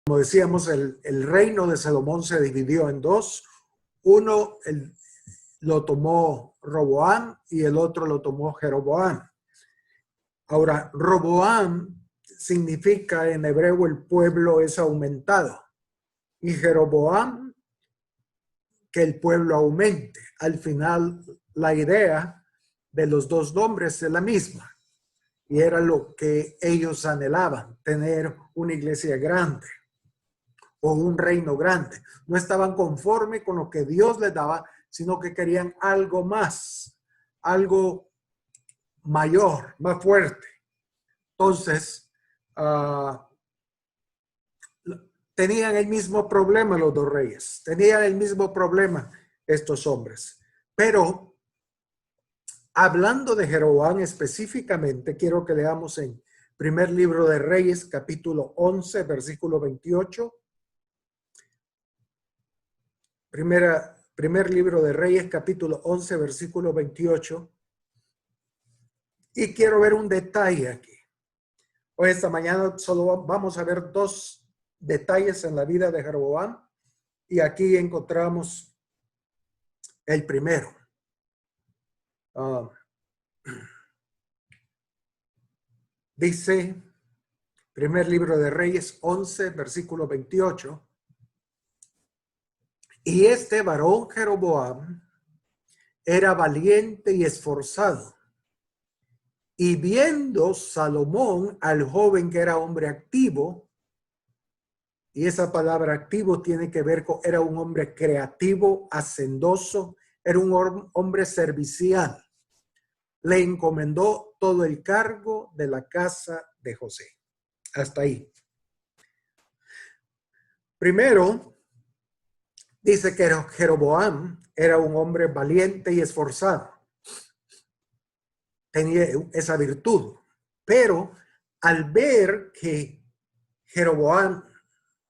Como decíamos, el reino de Salomón se dividió en dos. Uno lo tomó Roboam y el otro lo tomó Jeroboam. Ahora, Roboam significa en hebreo el pueblo es aumentado. Y Jeroboam, que el pueblo aumente. Al final, la idea de los dos nombres es la misma. Y era lo que ellos anhelaban, tener una iglesia grande o un reino grande. No estaban conformes con lo que Dios les daba, sino que querían algo más, algo mayor, más fuerte. Entonces, tenían el mismo problema los dos reyes, tenían el mismo problema estos hombres. Pero, hablando de Jeroboam específicamente, quiero que leamos en primer libro de Reyes, capítulo 11, versículo 28. Primer libro de Reyes, capítulo 11, versículo 28. Y quiero ver un detalle aquí. Hoy esta mañana solo vamos a ver dos detalles en la vida de Jeroboam. Y aquí encontramos el primero. Dice, primer libro de Reyes 11, versículo 28. Y este varón Jeroboam era valiente y esforzado. Y viendo Salomón al joven que era hombre activo, y esa palabra activo tiene que ver con, era un hombre creativo, hacendoso, era un hombre servicial. Le encomendó todo el cargo de la casa de José. Hasta ahí. Primero, dice que Jeroboam era un hombre valiente y esforzado. Tenía esa virtud. Pero al ver que Jeroboam,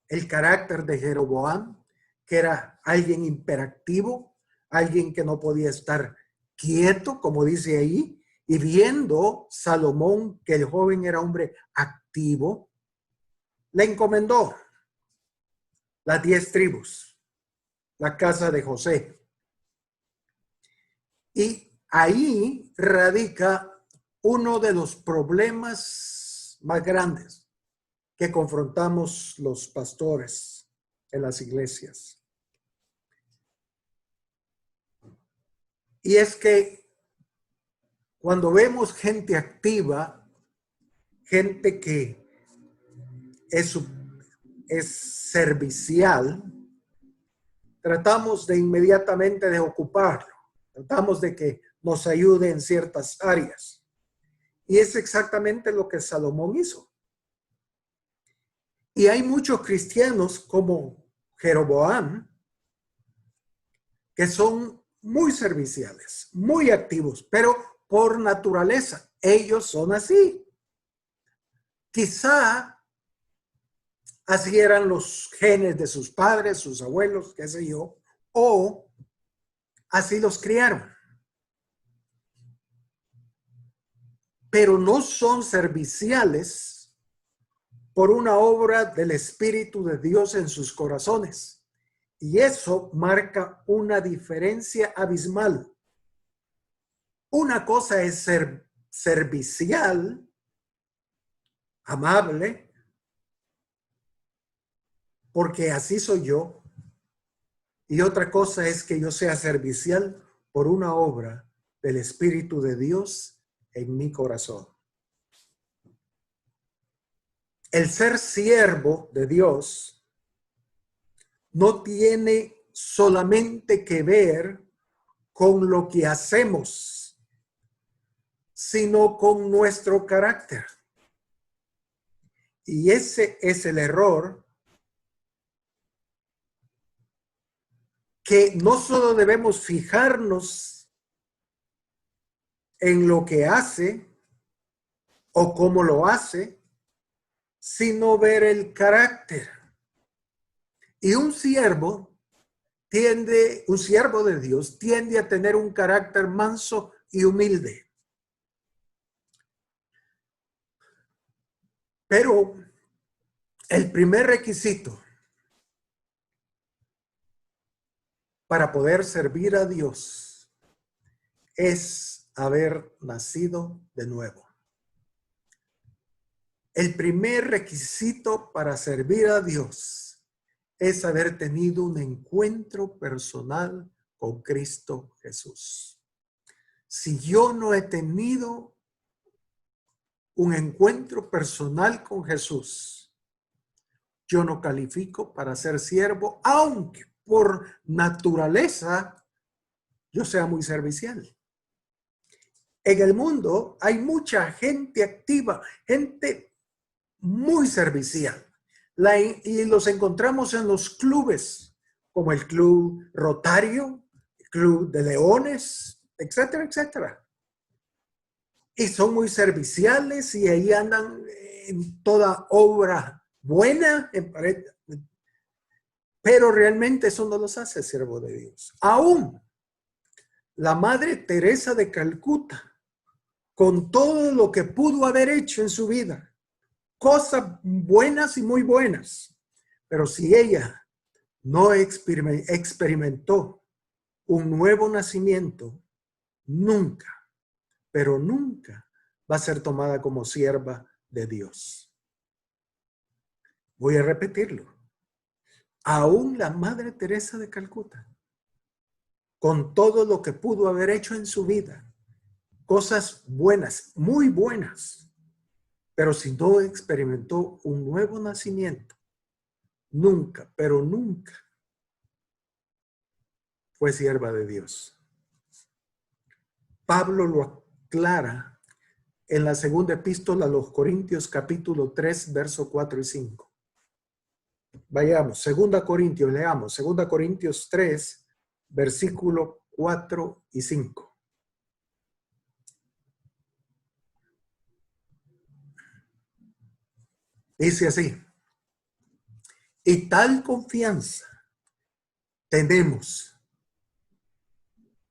el carácter de Jeroboam, que era alguien imperactivo, alguien que no podía estar quieto, como dice ahí, y viendo Salomón que el joven era hombre activo, le encomendó las 10 tribus, la casa de José. Y ahí radica uno de los problemas más grandes que confrontamos los pastores en las iglesias. Y es que cuando vemos gente activa, gente que es servicial, tratamos de inmediatamente de ocuparlo. Tratamos de que nos ayude en ciertas áreas. Y es exactamente lo que Salomón hizo. Y hay muchos cristianos como Jeroboam que son muy serviciales, muy activos, pero por naturaleza ellos son así. Quizá así eran los genes de sus padres, sus abuelos, qué sé yo, o así los criaron. Pero no son serviciales por una obra del Espíritu de Dios en sus corazones. Y eso marca una diferencia abismal. Una cosa es ser servicial, amable, porque así soy yo. Y otra cosa es que yo sea servicial por una obra del Espíritu de Dios en mi corazón. El ser siervo de Dios no tiene solamente que ver con lo que hacemos, sino con nuestro carácter. Y ese es el error que no solo debemos fijarnos en lo que hace o cómo lo hace, sino ver el carácter. Y un siervo de Dios tiende a tener un carácter manso y humilde. Pero El primer requisito para poder servir a Dios es haber nacido de nuevo. El primer requisito para servir a Dios es haber tenido un encuentro personal con Cristo Jesús. Si yo no he tenido un encuentro personal con Jesús, yo no califico para ser siervo, aunque por naturaleza yo sea muy servicial. En el mundo hay mucha gente activa, gente muy servicial. Y los encontramos en los clubes, como el Club Rotario, el Club de Leones, etcétera, etcétera. Y son muy serviciales y ahí andan en toda obra buena, pero realmente eso no los hace siervo de Dios. Aún la Madre Teresa de Calcuta, con todo lo que pudo haber hecho en su vida, cosas buenas y muy buenas, pero si ella no experimentó un nuevo nacimiento, nunca, pero nunca va a ser tomada como sierva de Dios. Voy a repetirlo. Aún la Madre Teresa de Calcuta, con todo lo que pudo haber hecho en su vida, cosas buenas, muy buenas, pero si no experimentó un nuevo nacimiento, nunca, pero nunca fue sierva de Dios. Pablo lo aclara en la segunda epístola a los Corintios, capítulo 3, verso 4 y 5. Vayamos, 2 Corintios, leamos, 2 Corintios 3, versículo 4 y 5. Dice así: y tal confianza tenemos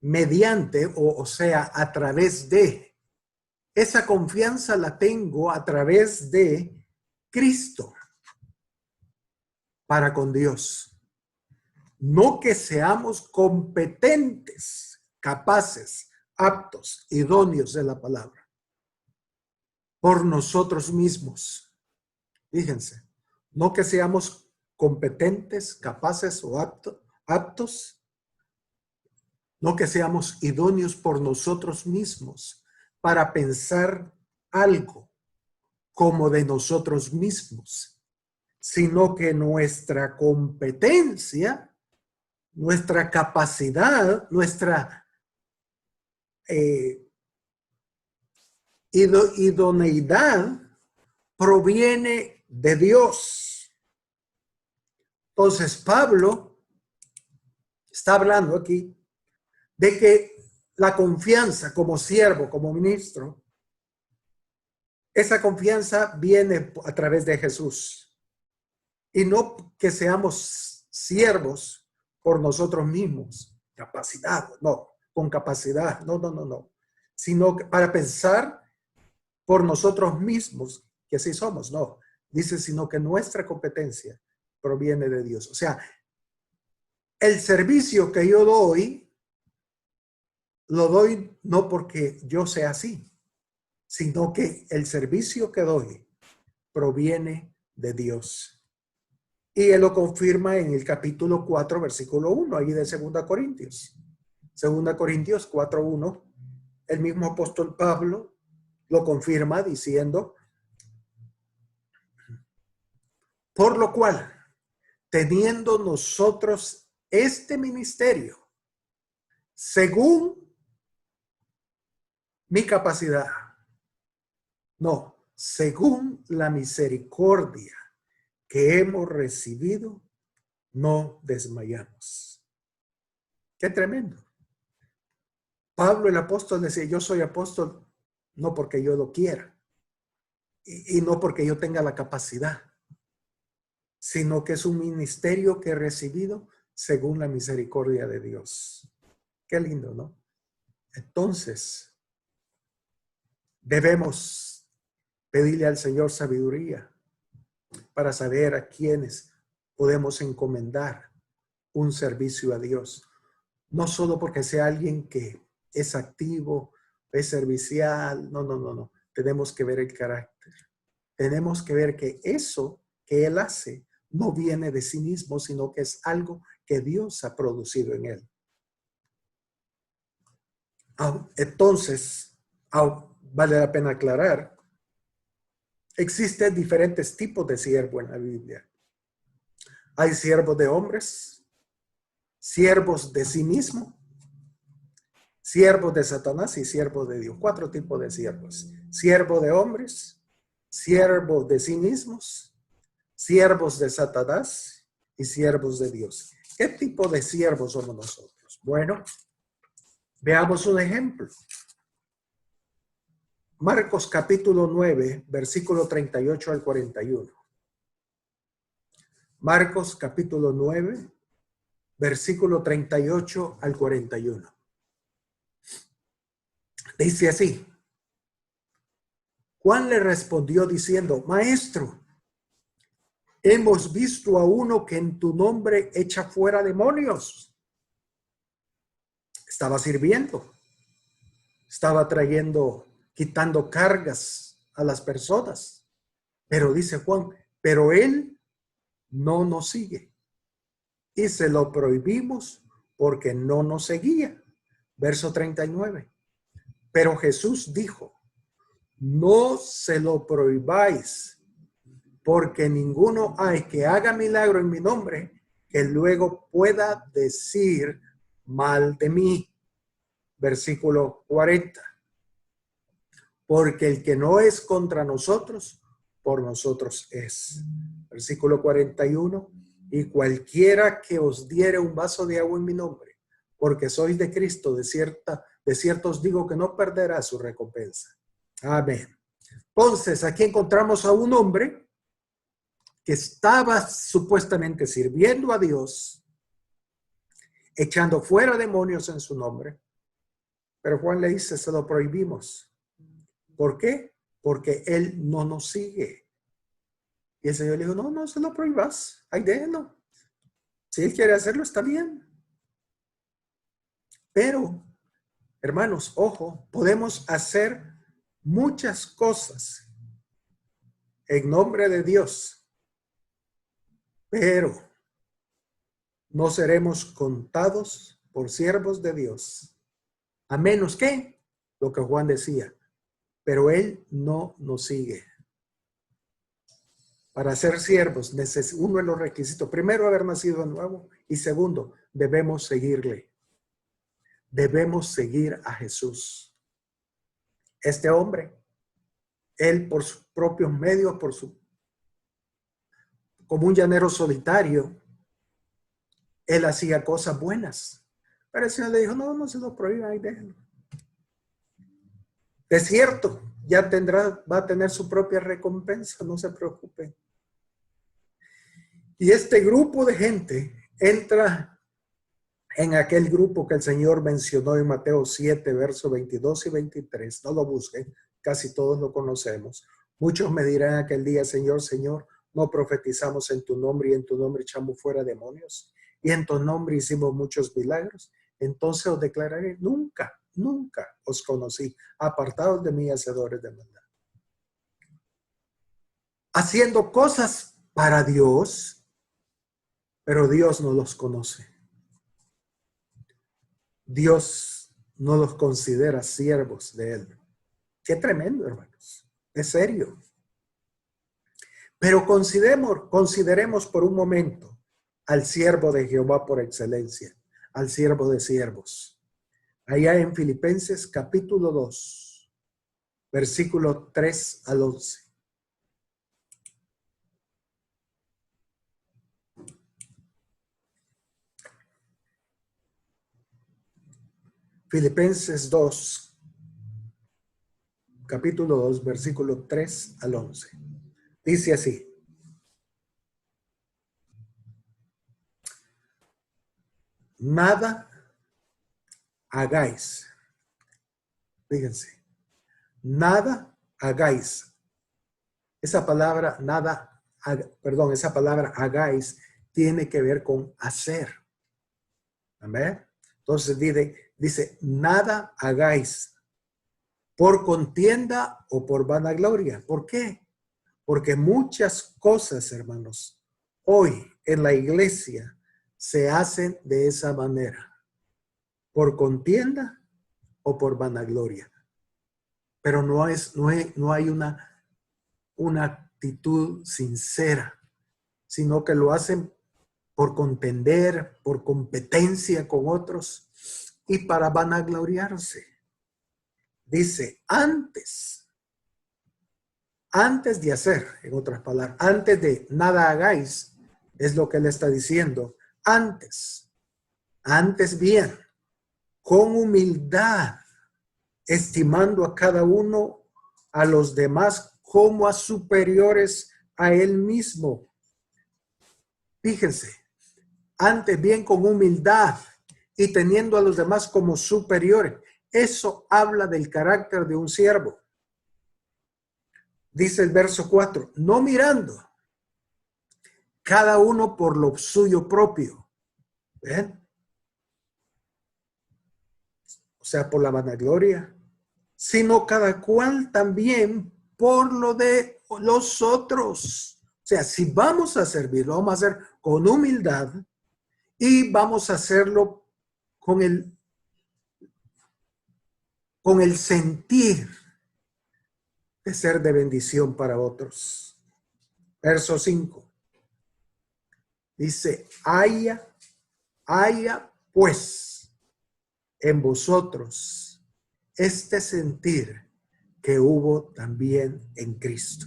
mediante, o sea, a través de, esa confianza la tengo a través de Cristo para con Dios. No que seamos competentes, capaces, aptos, idóneos de la palabra, por nosotros mismos. Fíjense, no que seamos competentes, capaces o aptos, no que seamos idóneos por nosotros mismos para pensar algo como de nosotros mismos, sino que nuestra competencia, nuestra capacidad, nuestra idoneidad proviene de Dios. Entonces Pablo está hablando aquí de que la confianza como siervo, como ministro, esa confianza viene a través de Jesús. Y no que seamos siervos por nosotros mismos. Capacidad, no. Con capacidad, no. Sino que para pensar por nosotros mismos, que sí somos, no. Dice, sino que nuestra competencia proviene de Dios. O sea, el servicio que yo doy, lo doy no porque yo sea así, sino que el servicio que doy proviene de Dios. Y él lo confirma en el capítulo 4, versículo 1, ahí de 2 Corintios. 2 Corintios 4:1, el mismo apóstol Pablo lo confirma diciendo: por lo cual, teniendo nosotros este ministerio, según mi capacidad, no, según la misericordia que hemos recibido, no desmayamos. Qué tremendo. Pablo el apóstol decía, yo soy apóstol no porque yo lo quiera y no porque yo tenga la capacidad, sino que es un ministerio que he recibido según la misericordia de Dios. Qué lindo, ¿no? Entonces, debemos pedirle al Señor sabiduría para saber a quiénes podemos encomendar un servicio a Dios. No solo porque sea alguien que es activo, es servicial, no. Tenemos que ver el carácter. Tenemos que ver que eso que él hace no viene de sí mismo, sino que es algo que Dios ha producido en él. Entonces, vale la pena aclarar, existen diferentes tipos de siervo en la Biblia. Hay siervos de hombres, siervos de sí mismo, siervos de Satanás y siervos de Dios. 4 tipos de siervos. Siervo de hombres, siervos de sí mismos, siervos de Satanás y siervos de Dios. ¿Qué tipo de siervos somos nosotros? Bueno, veamos un ejemplo. Marcos capítulo 9, versículo 38 al 41. Marcos capítulo 9, versículo 38 al 41. Dice así: Juan le respondió diciendo: Maestro, hemos visto a uno que en tu nombre echa fuera demonios. Estaba sirviendo, estaba quitando cargas a las personas. Pero dice Juan, pero él no nos sigue. Y se lo prohibimos porque no nos seguía. Verso 39. Pero Jesús dijo: no se lo prohibáis, porque ninguno hay que haga milagro en mi nombre que luego pueda decir mal de mí. Versículo 40. Porque el que no es contra nosotros, por nosotros es. Versículo 41. Y cualquiera que os diere un vaso de agua en mi nombre, porque sois de Cristo, de cierto os digo que no perderá su recompensa. Amén. Entonces, aquí encontramos a un hombre que estaba supuestamente sirviendo a Dios, echando fuera demonios en su nombre. Pero Juan le dice, se lo prohibimos. ¿Por qué? Porque él no nos sigue. Y el Señor le dijo, no se lo prohíbas. Ahí déjenlo. Si él quiere hacerlo, está bien. Pero, hermanos, ojo, podemos hacer muchas cosas en nombre de Dios, pero no seremos contados por siervos de Dios, a menos que, lo que Juan decía, pero él no nos sigue. Para ser siervos, uno de los requisitos, primero, haber nacido de nuevo, y segundo, debemos seguirle. Debemos seguir a Jesús. Este hombre, él por sus propios medios, como un llanero solitario, él hacía cosas buenas. Pero el Señor le dijo, no se lo prohíba, ahí déjenlo. De cierto, ya va a tener su propia recompensa, no se preocupen. Y este grupo de gente entra en aquel grupo que el Señor mencionó en Mateo 7, versos 22 y 23. No lo busquen, casi todos lo conocemos. Muchos me dirán aquel día, Señor, no profetizamos en tu nombre y en tu nombre echamos fuera demonios y en tu nombre hicimos muchos milagros. Entonces os declararé, nunca os conocí, apartados de mí, hacedores de maldad. Haciendo cosas para Dios, pero Dios no los conoce. Dios no los considera siervos de él. Qué tremendo, hermanos. Es serio. Pero consideremos por un momento al siervo de Jehová por excelencia, al siervo de siervos. Allá en Filipenses capítulo 2, versículo 3 al 11. Filipenses 2, capítulo 2, versículo 3 al 11. Dice así. Nada hagáis. Fíjense. Nada hagáis. Esa palabra, nada perdón, esa palabra hagáis tiene que ver con hacer. Amén. Entonces dice, nada hagáis por contienda o por vanagloria. ¿Por qué? Porque muchas cosas, hermanos, hoy en la iglesia se hacen de esa manera. Por contienda o por vanagloria. Pero no hay una actitud sincera, sino que lo hacen por contender, por competencia con otros y para vanagloriarse. Dice, antes de hacer, en otras palabras, antes de nada hagáis, es lo que él está diciendo. Antes bien, con humildad, estimando a cada uno a los demás como a superiores a él mismo. Fíjense, antes bien con humildad y teniendo a los demás como superiores. Eso habla del carácter de un siervo. Dice el verso 4, no mirando cada uno por lo suyo propio. ¿Ven? O sea, por la vanagloria, sino cada cual también por lo de los otros. O sea, si vamos a servir, lo vamos a hacer con humildad y vamos a hacerlo con el sentir de ser de bendición para otros. Verso 5. Dice, haya pues en vosotros este sentir que hubo también en Cristo.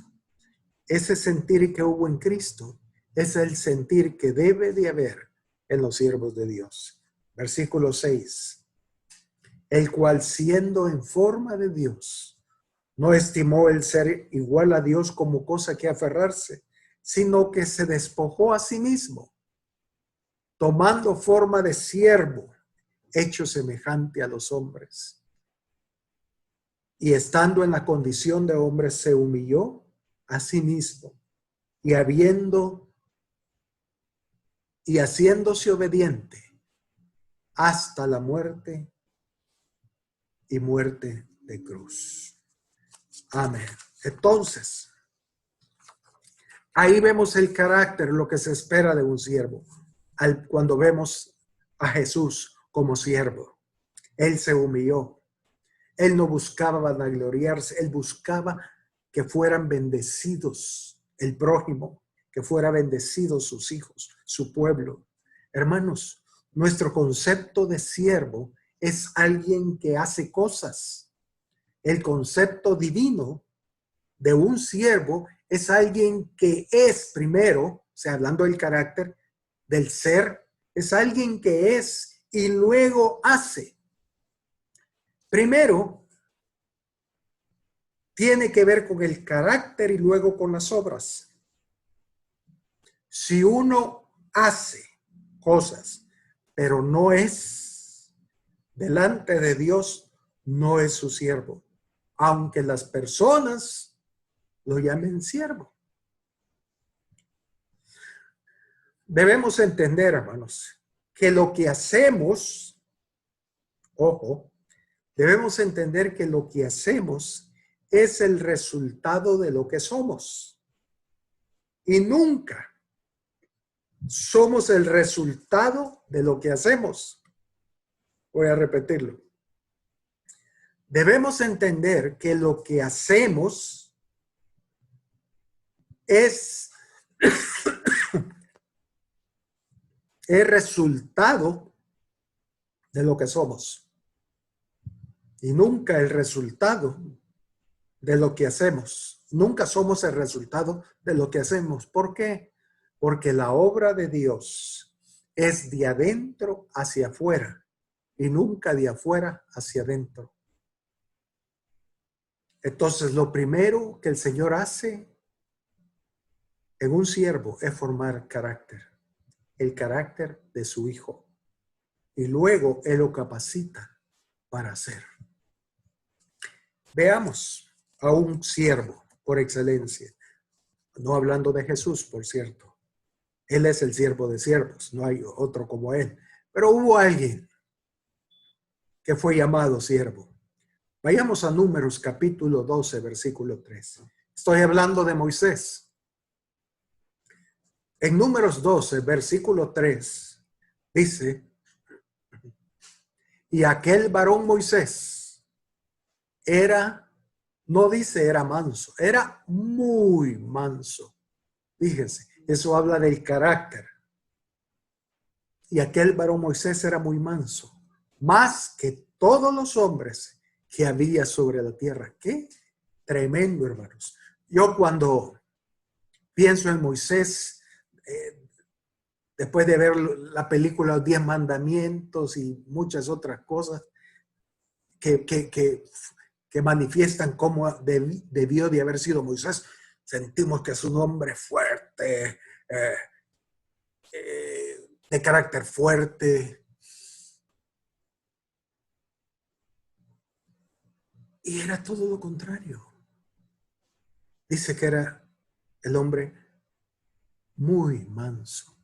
Ese sentir que hubo en Cristo es el sentir que debe de haber en los siervos de Dios. Versículo 6. El cual siendo en forma de Dios, no estimó el ser igual a Dios como cosa que aferrarse, sino que se despojó a sí mismo, tomando forma de siervo, hecho semejante a los hombres. Y estando en la condición de hombre, se humilló a sí mismo, y haciéndose obediente hasta la muerte y muerte de cruz. Amén. Entonces, ahí vemos el carácter, lo que se espera de un siervo. Cuando vemos a Jesús como siervo, él se humilló. Él no buscaba vanagloriarse, él buscaba que fueran bendecidos el prójimo, que fueran bendecidos sus hijos, su pueblo. Hermanos, nuestro concepto de siervo es alguien que hace cosas. El concepto divino de un siervo es alguien que es primero, o sea, hablando del carácter, del ser, es alguien que es y luego hace. Primero, tiene que ver con el carácter y luego con las obras. Si uno hace cosas, pero no es delante de Dios, no es su siervo, aunque las personas lo llamen siervo. Debemos entender, hermanos, que lo que hacemos, ojo, debemos entender que lo que hacemos es el resultado de lo que somos. Y nunca somos el resultado de lo que hacemos. Voy a repetirlo. Debemos entender que lo que hacemos es el resultado de lo que somos. Y nunca el resultado de lo que hacemos. Nunca somos el resultado de lo que hacemos. ¿Por qué? Porque la obra de Dios es de adentro hacia afuera y nunca de afuera hacia adentro. Entonces, lo primero que el Señor hace en un siervo es formar carácter, el carácter de su Hijo. Y luego Él lo capacita para hacer. Veamos a un siervo por excelencia. No hablando de Jesús, por cierto. Él es el siervo de siervos, no hay otro como él. Pero hubo alguien que fue llamado siervo. Vayamos a Números capítulo 12, versículo 3. Estoy hablando de Moisés. En Números 12, versículo 3, dice, y aquel varón Moisés era, no dice era manso, era muy manso. Fíjense, eso habla del carácter. Y aquel varón Moisés era muy manso, más que todos los hombres que había sobre la tierra. Qué tremendo, hermanos. Yo cuando pienso en Moisés, después de ver la película Los 10 Mandamientos y muchas otras cosas que manifiestan cómo debió de haber sido Moisés, sentimos que es un hombre fuerte, de carácter fuerte. Y era todo lo contrario. Dice que era el hombre muy manso,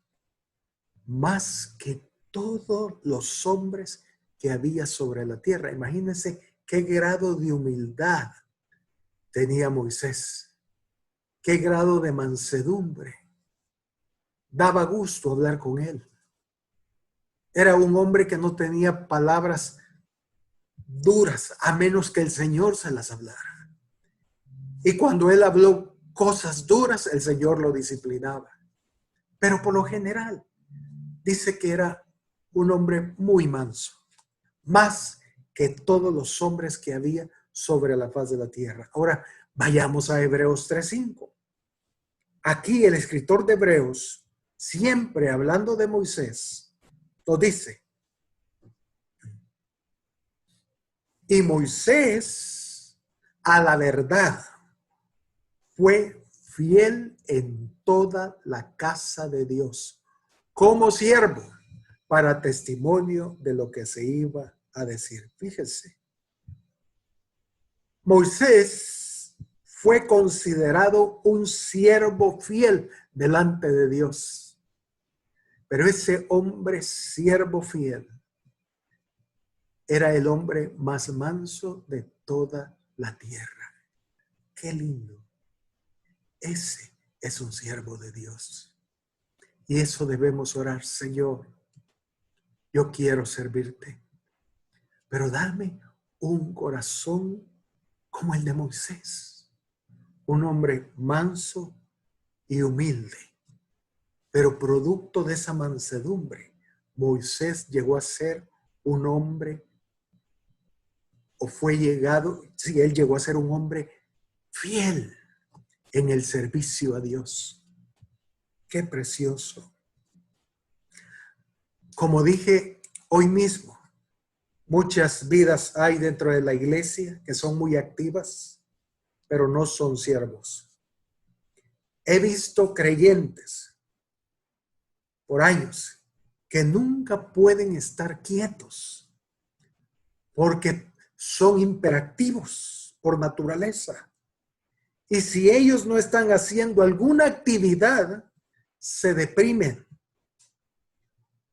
más que todos los hombres que había sobre la tierra. Imagínense qué grado de humildad tenía Moisés, qué grado de mansedumbre. Daba gusto hablar con él. Era un hombre que no tenía palabras duras, a menos que el Señor se las hablara. Y cuando él habló cosas duras, el Señor lo disciplinaba. Pero por lo general, dice que era un hombre muy manso, más que todos los hombres que había sobre la faz de la tierra. Ahora, vayamos a Hebreos 3:5. Aquí el escritor de Hebreos, siempre hablando de Moisés, lo dice. Y Moisés, a la verdad, fue fiel en toda la casa de Dios, como siervo, para testimonio de lo que se iba a decir. Fíjese, Moisés fue considerado un siervo fiel delante de Dios. Pero ese hombre siervo fiel era el hombre más manso de toda la tierra. Qué lindo. Ese es un siervo de Dios. Y eso debemos orar, Señor. Yo quiero servirte, pero dame un corazón como el de Moisés. Un hombre manso y humilde. Pero producto de esa mansedumbre, Moisés llegó a ser un hombre, o fue llegado, sí, él llegó a ser un hombre fiel en el servicio a Dios. Qué precioso. Como dije hoy mismo, muchas vidas hay dentro de la iglesia que son muy activas, pero no son siervos. He visto creyentes por años que nunca pueden estar quietos porque son hiperactivos por naturaleza. Y si ellos no están haciendo alguna actividad, se deprimen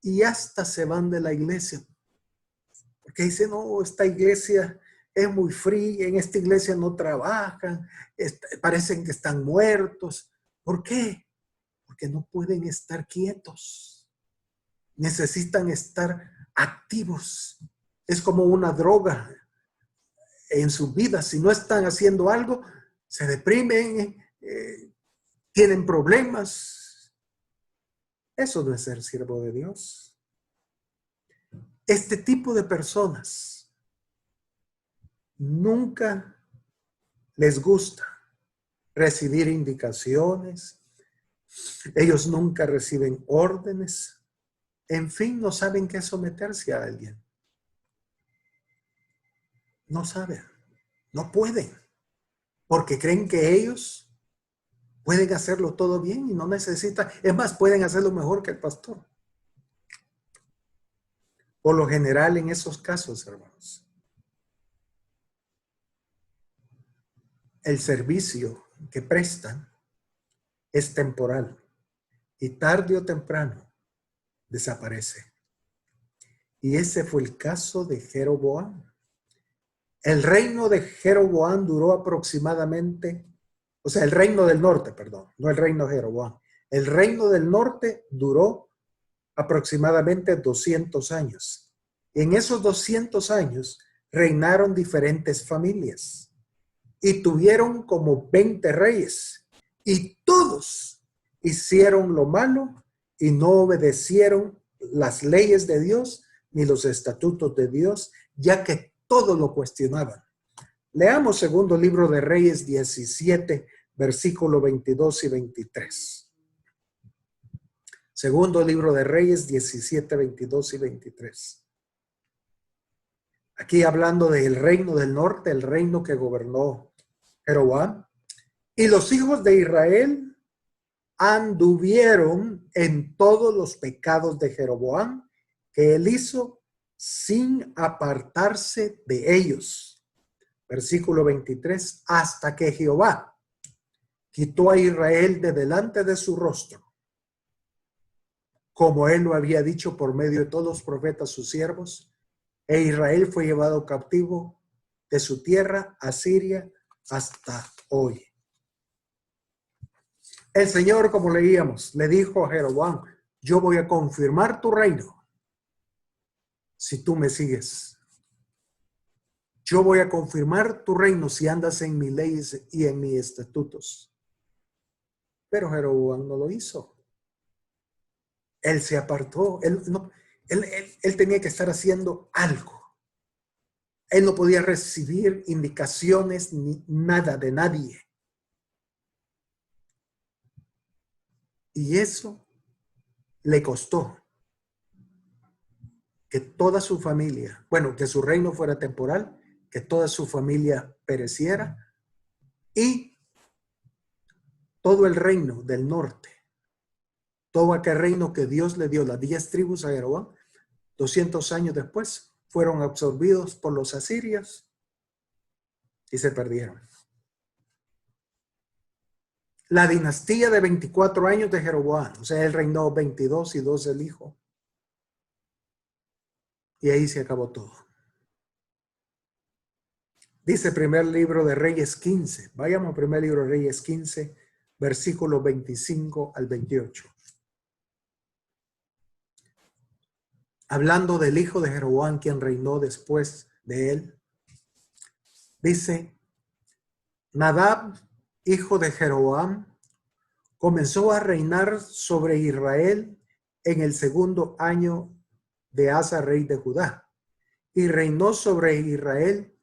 y hasta se van de la iglesia. Porque dicen, no, esta iglesia es muy fría, en esta iglesia no trabajan, parecen que están muertos. ¿Por qué? Porque no pueden estar quietos. Necesitan estar activos. Es como una droga en su vida. Si no están haciendo algo, se deprimen, tienen problemas. Eso no es ser siervo de Dios. Este tipo de personas nunca les gusta recibir indicaciones. Ellos nunca reciben órdenes. En fin, no saben qué someterse a alguien. No saben, no pueden, porque creen que ellos pueden hacerlo todo bien y no necesitan, es más, pueden hacerlo mejor que el pastor. Por lo general en esos casos, hermanos, el servicio que prestan es temporal y tarde o temprano desaparece. Y ese fue el caso de Jeroboam. El reino de Jeroboam duró aproximadamente, o sea, el reino del norte, perdón, no el reino de Jeroboam. El reino del norte duró aproximadamente 200 años. Y en esos 200 años reinaron diferentes familias y tuvieron como 20 reyes y todos hicieron lo malo y no obedecieron las leyes de Dios ni los estatutos de Dios, ya que todo lo cuestionaban. Leamos segundo libro de Reyes 17, versículo 22 y 23. Segundo libro de Reyes 17, 22 y 23. Aquí hablando del reino del norte, el reino que gobernó Jeroboam. Y los hijos de Israel anduvieron en todos los pecados de Jeroboam que él hizo sin apartarse de ellos. Versículo 23. Hasta que Jehová quitó a Israel de delante de su rostro, como él lo había dicho por medio de todos los profetas sus siervos, e Israel fue llevado cautivo de su tierra a Siria hasta hoy. El Señor, como leíamos, le dijo a Jeroboam: yo voy a confirmar tu reino si tú me sigues. Yo voy a confirmar tu reino si andas en mis leyes y en mis estatutos. Pero Jeroboam no lo hizo. Él se apartó. Él tenía que estar haciendo algo. Él no podía recibir indicaciones ni nada de nadie. Y eso le costó que toda su familia, bueno, que su reino fuera temporal, que toda su familia pereciera y todo el reino del norte, todo aquel reino que Dios le dio, las 10 tribus a Jeroboam, 200 años después, fueron absorbidos por los asirios y se perdieron. La dinastía de 24 años de Jeroboam, o sea, él reinó 22 y 2 el hijo. Y ahí se acabó todo. Dice primer libro de Reyes 15. Vayamos al primer libro de Reyes 15, versículos 25 al 28. Hablando del hijo de Jeroboam, quien reinó después de él. Dice, Nadab, hijo de Jeroboam, comenzó a reinar sobre Israel en el segundo año de Asa, rey de Judá. Y reinó sobre Israel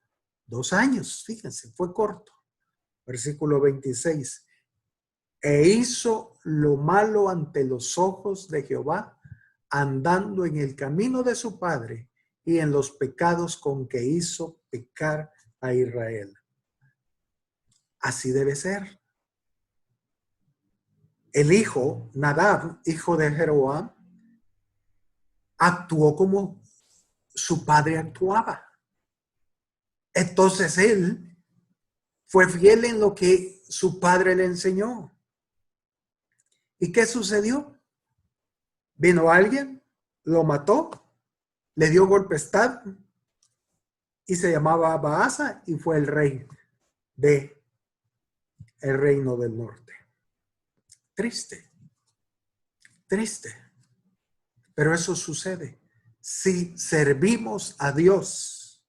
2 años. Fíjense, fue corto. Versículo 26. E hizo lo malo ante los ojos de Jehová, andando en el camino de su padre y en los pecados con que hizo pecar a Israel. Así debe ser. El hijo, Nadab, hijo de Jeroboam, actuó como su padre actuaba. Entonces él fue fiel en lo que su padre le enseñó. ¿Y qué sucedió? Vino alguien, lo mató, le dio golpe de estado y se llamaba Baasa y fue el rey de el reino del norte. Triste, triste. Pero eso sucede si servimos a Dios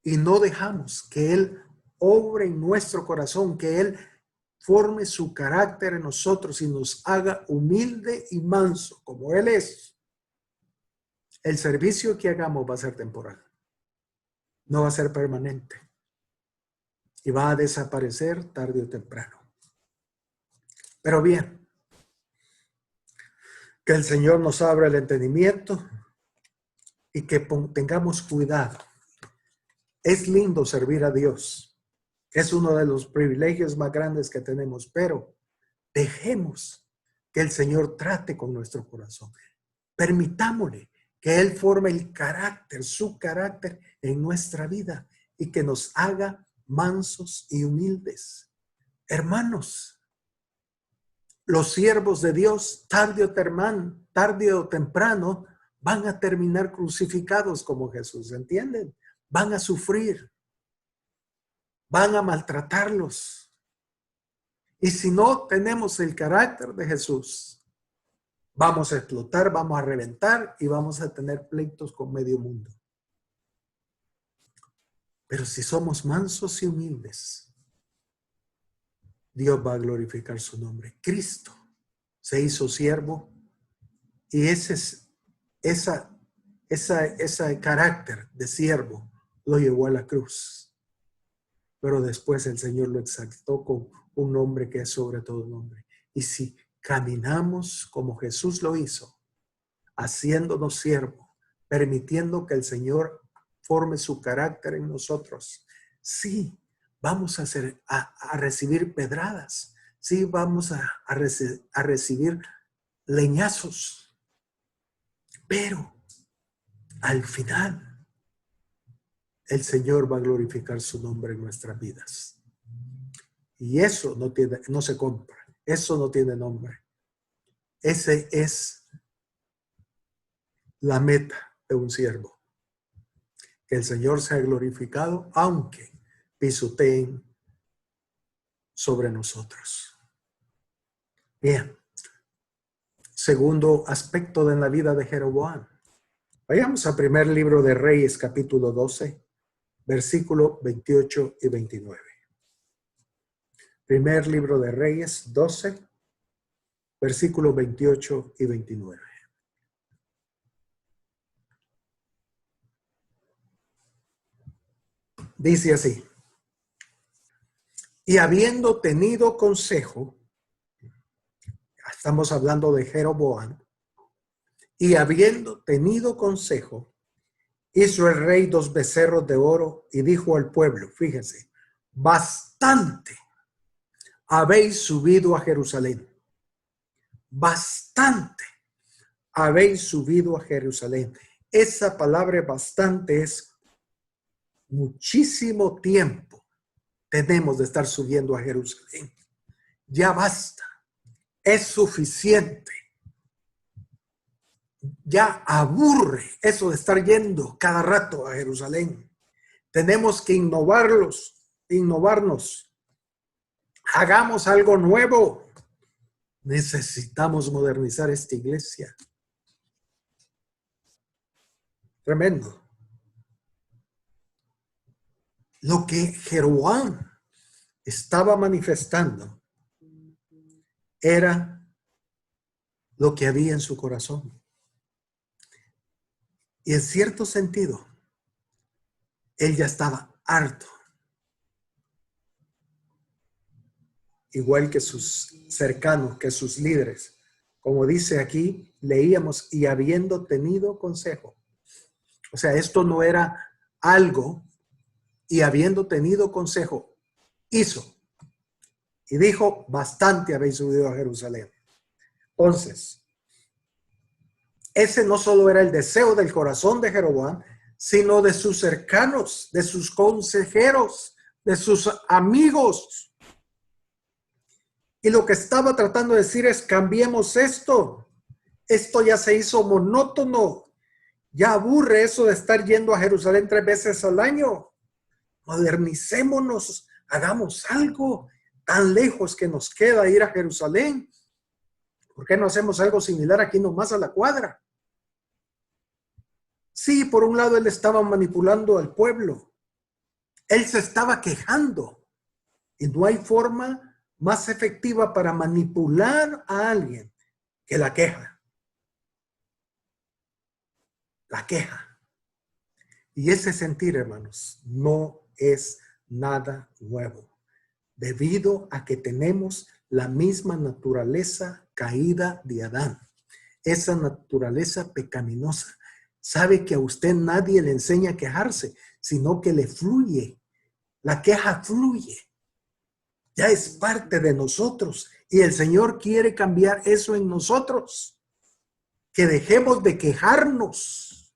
y no dejamos que Él obre en nuestro corazón, que Él forme su carácter en nosotros y nos haga humilde y manso como Él es. El servicio que hagamos va a ser temporal, no va a ser permanente y va a desaparecer tarde o temprano. Pero bien, que el Señor nos abra el entendimiento y que tengamos cuidado. Es lindo servir a Dios. Es uno de los privilegios más grandes que tenemos, pero dejemos que el Señor trate con nuestro corazón. Permitámosle que Él forme el carácter, su carácter en nuestra vida y que nos haga mansos y humildes. Hermanos, los siervos de Dios, tarde o temprano, van a terminar crucificados como Jesús, ¿entienden? Van a sufrir, van a maltratarlos. Y si no tenemos el carácter de Jesús, vamos a explotar, vamos a reventar y vamos a tener pleitos con medio mundo. Pero si somos mansos y humildes, Dios va a glorificar su nombre. Cristo se hizo siervo y ese carácter de siervo lo llevó a la cruz. Pero después el Señor lo exaltó con un nombre que es sobre todo nombre. Y si caminamos como Jesús lo hizo, haciéndonos siervo, permitiendo que el Señor forme su carácter en nosotros, sí, vamos a recibir pedradas, sí, vamos a recibir leñazos, pero al final el Señor va a glorificar su nombre en nuestras vidas. Y eso no se compra, eso no tiene nombre. Ese es la meta de un siervo. Que el Señor sea glorificado, aunque pisoteen sobre nosotros. Bien. Segundo aspecto de la vida de Jeroboam. Vayamos al primer libro de Reyes, capítulo 12, versículo 28 y 29. Primer libro de Reyes, 12, versículos 28 y 29. Dice así: y habiendo tenido consejo, estamos hablando de Jeroboam, y habiendo tenido consejo, hizo el rey 2 becerros de oro y dijo al pueblo, fíjense, bastante habéis subido a Jerusalén. Bastante habéis subido a Jerusalén. Esa palabra bastante es muchísimo tiempo tenemos de estar subiendo a Jerusalén. Ya basta. Es suficiente. Ya aburre eso de estar yendo cada rato a Jerusalén. Tenemos que innovarnos. Hagamos algo nuevo. Necesitamos modernizar esta iglesia. Tremendo. Lo que Jeroboam estaba manifestando era lo que había en su corazón. Y en cierto sentido, él ya estaba harto. Igual que sus cercanos, que sus líderes. Como dice aquí, leíamos, y habiendo tenido consejo. O sea, esto no era algo, y habiendo tenido consejo, hizo. Y dijo, bastante habéis subido a Jerusalén. Entonces, ese no solo era el deseo del corazón de Jeroboam, sino de sus cercanos, de sus consejeros, de sus amigos. Y lo que estaba tratando de decir es, cambiemos esto. Esto ya se hizo monótono. Ya aburre eso de estar yendo a Jerusalén 3 veces al año. Modernicémonos, hagamos algo. Tan lejos que nos queda ir a Jerusalén. ¿Por qué no hacemos algo similar aquí nomás a la cuadra? Sí, por un lado él estaba manipulando al pueblo. Él se estaba quejando. Y no hay forma más efectiva para manipular a alguien que la queja. La queja. Y ese sentir, hermanos, no es nada nuevo. Debido a que tenemos la misma naturaleza caída de Adán. Esa naturaleza pecaminosa. Sabe que a usted nadie le enseña a quejarse, sino que le fluye. La queja fluye. Ya es parte de nosotros y el Señor quiere cambiar eso en nosotros. Que dejemos de quejarnos.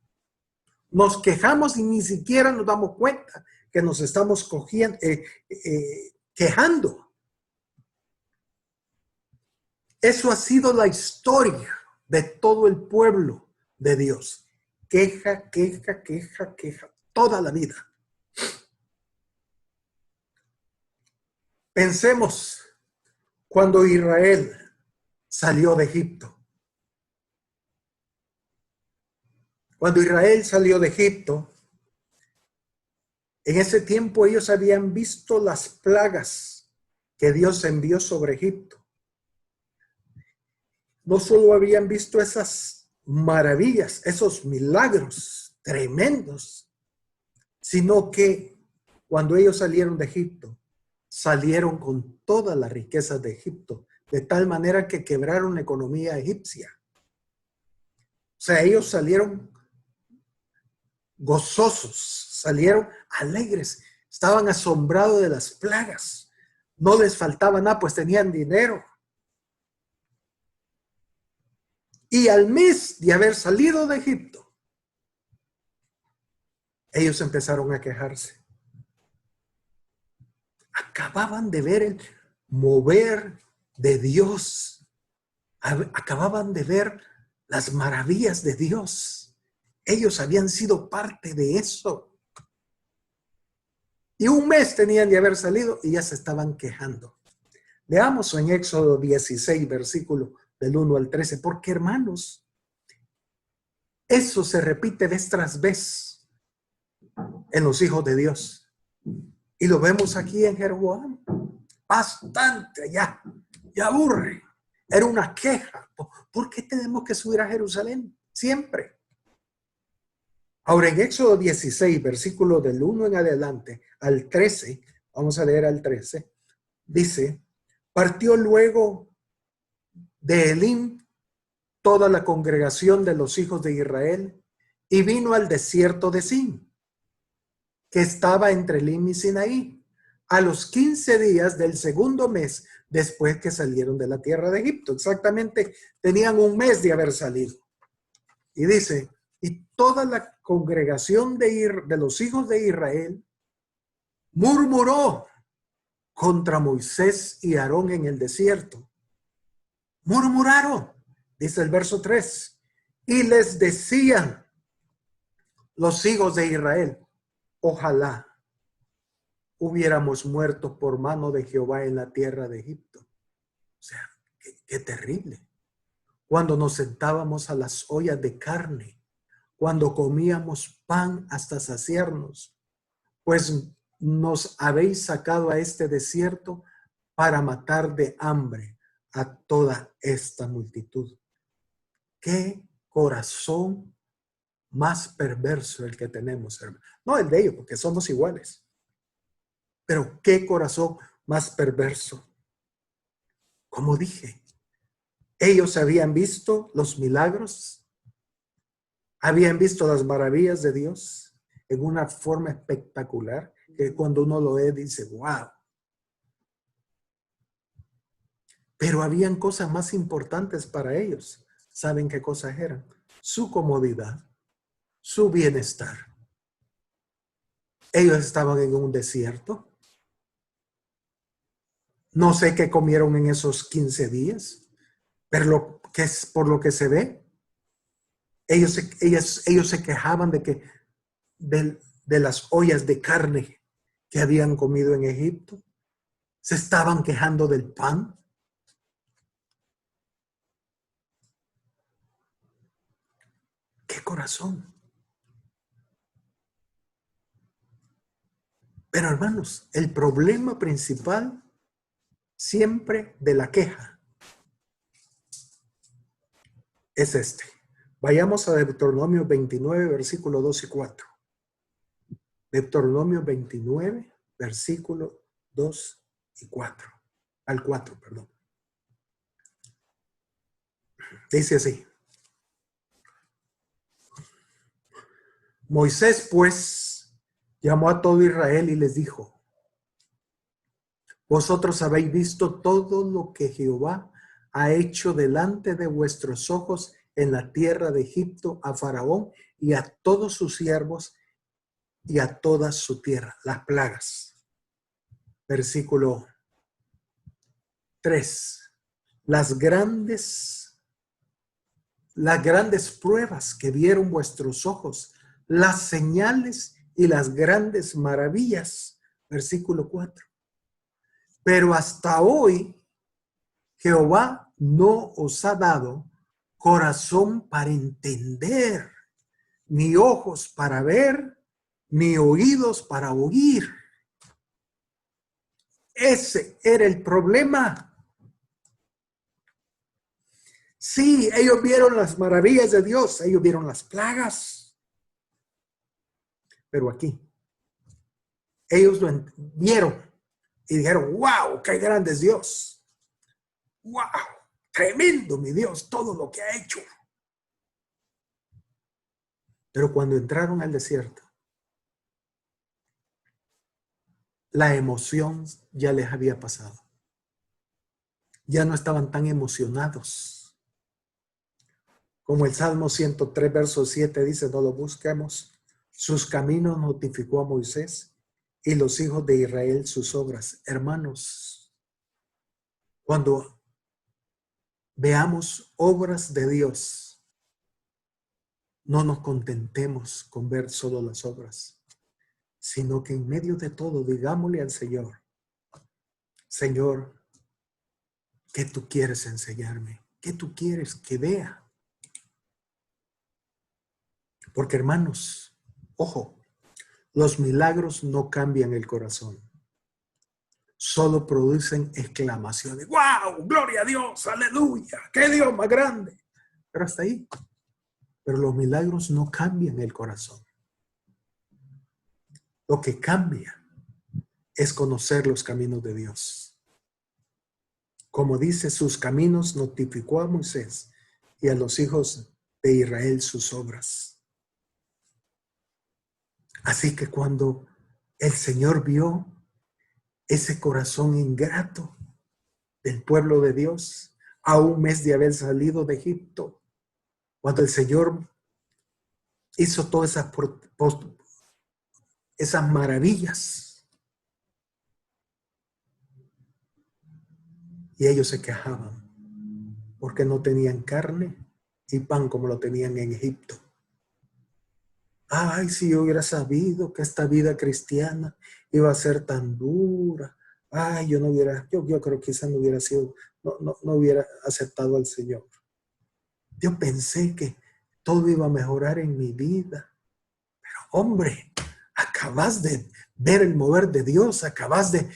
Nos quejamos y ni siquiera nos damos cuenta que nos estamos quejando. Eso ha sido la historia de todo el pueblo de Dios. Queja, queja, queja, queja, toda la vida. Pensemos cuando Israel salió de Egipto. Cuando Israel salió de Egipto, en ese tiempo ellos habían visto las plagas que Dios envió sobre Egipto. No solo habían visto esas maravillas, esos milagros tremendos, sino que cuando ellos salieron de Egipto, salieron con todas las riquezas de Egipto, de tal manera que quebraron la economía egipcia. O sea, ellos salieron gozosos, salieron alegres, estaban asombrados de las plagas. No les faltaba nada, pues tenían dinero. Y al mes de haber salido de Egipto, ellos empezaron a quejarse. Acababan de ver el mover de Dios. Acababan de ver las maravillas de Dios. Ellos habían sido parte de eso. Y un mes tenían de haber salido y ya se estaban quejando. Leamos en Éxodo 16, versículo del 1 al 13, porque hermanos, eso se repite vez tras vez en los hijos de Dios. Y lo vemos aquí en Jeroboam. Bastante ya aburre. Era una queja. ¿Por qué tenemos que subir a Jerusalén? Siempre. Ahora en Éxodo 16, versículo del 1 en adelante al 13, vamos a leer al 13, dice, partió luego de Elim toda la congregación de los hijos de Israel y vino al desierto de Sin, que estaba entre Elim y Sinaí, a los 15 días del segundo mes después que salieron de la tierra de Egipto. Exactamente, tenían un mes de haber salido. Y dice, y toda la congregación de los hijos de Israel murmuró contra Moisés y Aarón en el desierto. Murmuraron, dice el verso 3, y les decían los hijos de Israel, ojalá hubiéramos muerto por mano de Jehová en la tierra de Egipto. O sea, qué terrible. Cuando nos sentábamos a las ollas de carne, cuando comíamos pan hasta saciarnos, pues nos habéis sacado a este desierto para matar de hambre a toda esta multitud. Qué corazón más perverso el que tenemos, hermano. No el de ellos, porque somos iguales. Pero qué corazón más perverso. Como dije, ellos habían visto los milagros, habían visto las maravillas de Dios en una forma espectacular, que cuando uno lo ve dice, wow. Pero habían cosas más importantes para ellos. ¿Saben qué cosas eran? Su comodidad, su bienestar. Ellos estaban en un desierto. No sé qué comieron en esos 15 días, pero por lo que se ve, ellos se quejaban de las ollas de carne que habían comido en Egipto. Se estaban quejando del pan. ¡Qué corazón! Pero hermanos, el problema principal siempre de la queja es este. Vayamos a Deuteronomio 29, versículo 2 y 4. Deuteronomio 29, versículo 2 y 4. Al 4, perdón. Dice así. Moisés, pues, llamó a todo Israel y les dijo, vosotros habéis visto todo lo que Jehová ha hecho delante de vuestros ojos en la tierra de Egipto a Faraón y a todos sus siervos y a toda su tierra, las plagas. Versículo 3. las grandes pruebas que vieron vuestros ojos, las señales y las grandes maravillas. Versículo 4. Pero hasta hoy Jehová no os ha dado corazón para entender, ni ojos para ver, ni oídos para oír. Ese era el problema. Sí, ellos vieron las maravillas de Dios, ellos vieron las plagas. Pero aquí, ellos lo vieron y dijeron, wow, qué grande es Dios. Wow, tremendo mi Dios, todo lo que ha hecho. Pero cuando entraron al desierto, la emoción ya les había pasado. Ya no estaban tan emocionados. Como el Salmo 103, verso 7 dice, no lo busquemos. Sus caminos notificó a Moisés y los hijos de Israel sus obras. Hermanos, cuando veamos obras de Dios, no nos contentemos con ver solo las obras, sino que en medio de todo digámosle al Señor, Señor, ¿qué tú quieres enseñarme? ¿Qué tú quieres que vea? Porque hermanos, ojo, los milagros no cambian el corazón. Solo producen exclamaciones. ¡Wow! ¡Gloria a Dios! ¡Aleluya! ¡Qué Dios más grande! Pero hasta ahí. Pero los milagros no cambian el corazón. Lo que cambia es conocer los caminos de Dios. Como dice, sus caminos notificó a Moisés y a los hijos de Israel sus obras. Así que cuando el Señor vio ese corazón ingrato del pueblo de Dios, a un mes de haber salido de Egipto, cuando el Señor hizo todas esas maravillas, y ellos se quejaban porque no tenían carne y pan como lo tenían en Egipto. Ay, si yo hubiera sabido que esta vida cristiana iba a ser tan dura. Ay, yo creo que quizás no hubiera sido, no hubiera aceptado al Señor. Yo pensé que todo iba a mejorar en mi vida. Pero hombre, acabas de ver el mover de Dios, acabas de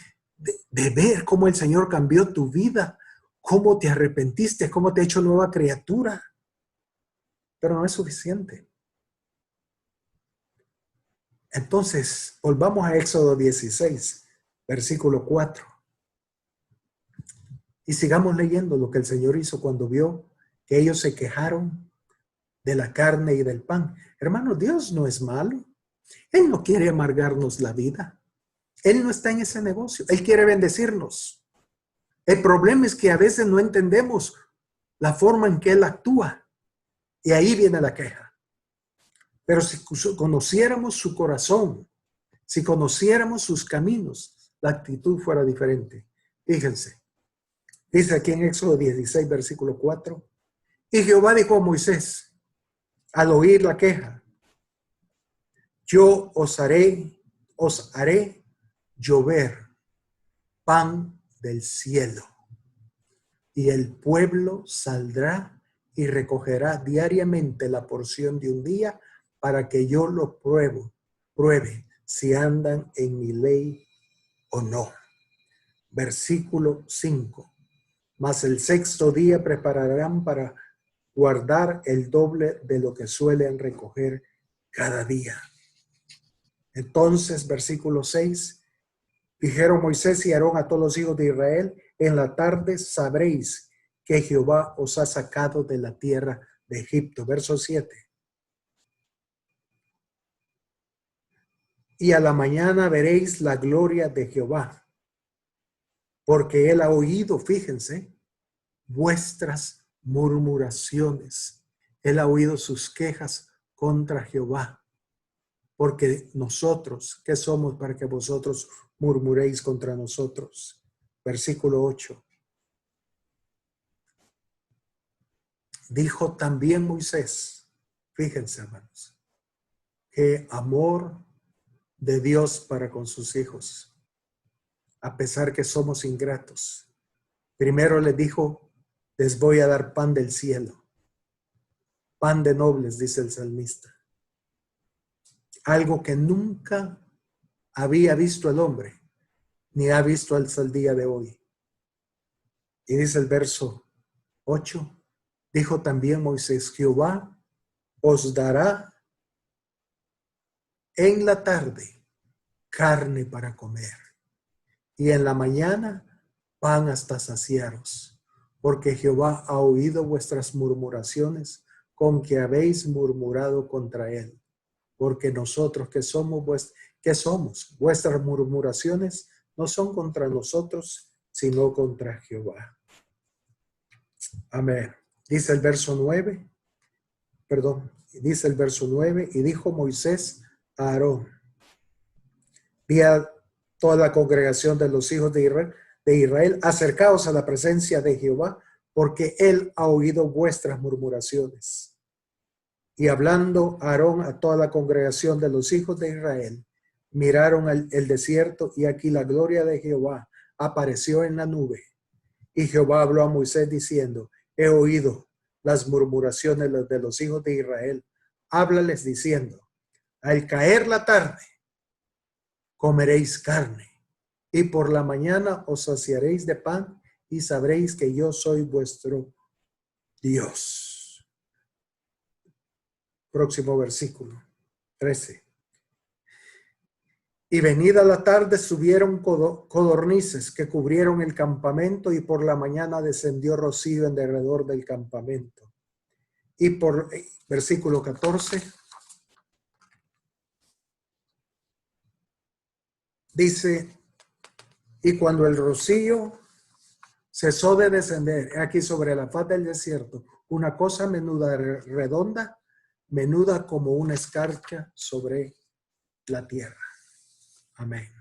ver cómo el Señor cambió tu vida, cómo te arrepentiste, cómo te ha hecho nueva criatura. Pero no es suficiente. Entonces, volvamos a Éxodo 16, versículo 4. Y sigamos leyendo lo que el Señor hizo cuando vio que ellos se quejaron de la carne y del pan. Hermanos, Dios no es malo. Él no quiere amargarnos la vida. Él no está en ese negocio. Él quiere bendecirnos. El problema es que a veces no entendemos la forma en que Él actúa. Y ahí viene la queja. Pero si conociéramos su corazón, si conociéramos sus caminos, la actitud fuera diferente. Fíjense, dice aquí en Éxodo 16, versículo 4, y Jehová dijo a Moisés, al oír la queja, yo os haré llover pan del cielo, y el pueblo saldrá y recogerá diariamente la porción de un día para que yo lo pruebe si andan en mi ley o no. Versículo 5. Mas el sexto día prepararán para guardar el doble de lo que suelen recoger cada día. Entonces, versículo 6, dijeron Moisés y Aarón a todos los hijos de Israel, en la tarde sabréis que Jehová os ha sacado de la tierra de Egipto. Verso 7. Y a la mañana veréis la gloria de Jehová, porque él ha oído, fíjense, vuestras murmuraciones. Él ha oído sus quejas contra Jehová, porque nosotros, ¿qué somos para que vosotros murmuréis contra nosotros? Versículo 8. Dijo también Moisés, fíjense hermanos, qué amor de Dios para con sus hijos, a pesar que somos ingratos. Primero les dijo, les voy a dar pan del cielo, pan de nobles, dice el salmista. Algo que nunca había visto el hombre, ni ha visto hasta el día de hoy. Y dice el verso 8, dijo también Moisés, Jehová os dará en la tarde carne para comer, y en la mañana pan hasta saciaros, porque Jehová ha oído vuestras murmuraciones con que habéis murmurado contra él. Porque nosotros que somos, vuestras murmuraciones no son contra nosotros, sino contra Jehová. Amén. Dice el verso 9, dice el verso 9, y dijo Moisés a Aarón, di a toda la congregación de los hijos de Israel, acercaos a la presencia de Jehová, porque él ha oído vuestras murmuraciones. Y hablando Aarón a toda la congregación de los hijos de Israel, miraron el desierto, y aquí la gloria de Jehová apareció en la nube. Y Jehová habló a Moisés diciendo, he oído las murmuraciones de los hijos de Israel. Háblales diciendo, al caer la tarde comeréis carne, y por la mañana os saciaréis de pan, y sabréis que yo soy vuestro Dios. Próximo versículo, 13. Y venida la tarde subieron codornices que cubrieron el campamento, y por la mañana descendió rocío en derredor del campamento. Y por versículo 14, dice, y cuando el rocío cesó de descender, aquí sobre la faz del desierto, una cosa menuda, redonda, menuda como una escarcha sobre la tierra. Amén.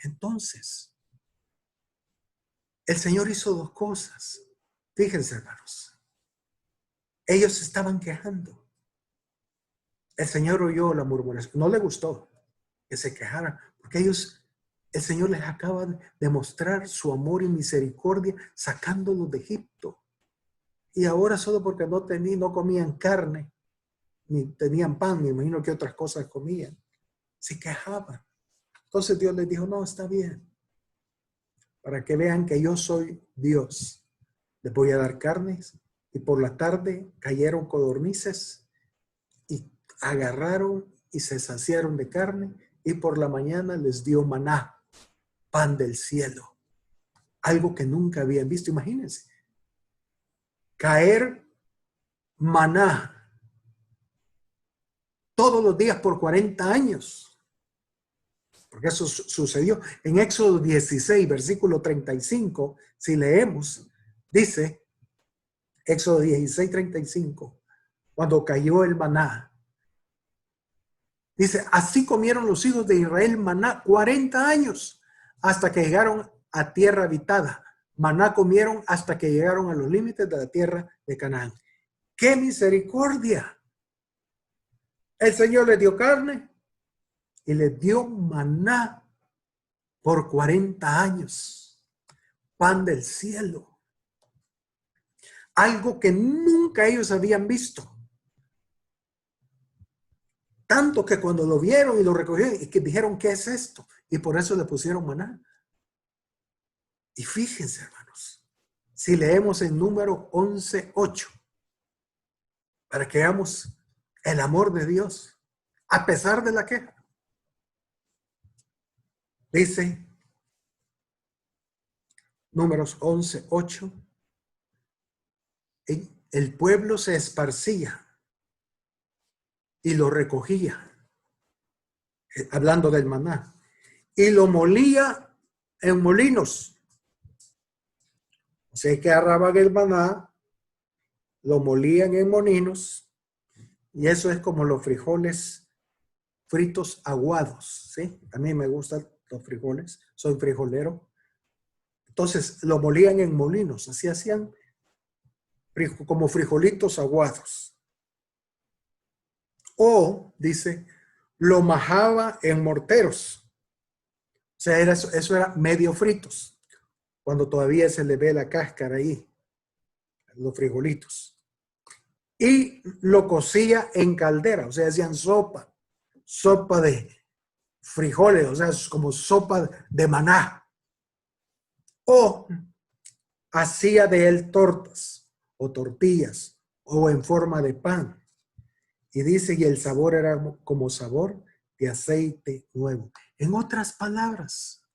Entonces, el Señor hizo dos cosas. Fíjense, hermanos. Ellos estaban quejando. El Señor oyó la murmuración. No le gustó que se quejaran, porque ellos, el Señor les acaba de mostrar su amor y misericordia sacándolos de Egipto. Y ahora solo porque no comían carne, ni tenían pan, me imagino que otras cosas comían, se quejaban. Entonces Dios les dijo, no, está bien. Para que vean que yo soy Dios. Les voy a dar carnes. Y por la tarde cayeron codornices y agarraron y se saciaron de carne. Y por la mañana les dio maná, pan del cielo. Algo que nunca habían visto. Imagínense. Caer maná todos los días por 40 años. Porque eso sucedió en Éxodo 16, versículo 35. Si leemos, dice Éxodo 16, 35, cuando cayó el maná. Dice, así comieron los hijos de Israel maná 40 años hasta que llegaron a tierra habitada. Maná comieron hasta que llegaron a los límites de la tierra de Canaán. ¡Qué misericordia! El Señor les dio carne y les dio maná por 40 años. Pan del cielo. Algo que nunca ellos habían visto. Tanto que cuando lo vieron y lo recogieron, y que dijeron, ¿qué es esto? Y por eso le pusieron maná. Y fíjense, hermanos, si leemos en Número 11:8, para que veamos el amor de Dios, a pesar de la queja. Dice, Números 11:8, el pueblo se esparcía y lo recogía, hablando del maná, y lo molía en molinos. O sea que agarraban el maná, lo molían en molinos, y eso es como los frijoles fritos aguados, ¿sí? A mí me gustan los frijoles, soy frijolero. Entonces lo molían en molinos, así hacían como frijolitos aguados. O, dice, lo majaba en morteros. O sea, eso era medio fritos, cuando todavía se le ve la cáscara ahí, los frijolitos. Y lo cocía en caldera, o sea, hacían sopa de frijoles, o sea, como sopa de maná. O hacía de él tortas o tortillas o en forma de pan. Y dice, y el sabor era como sabor de aceite nuevo. En otras palabras,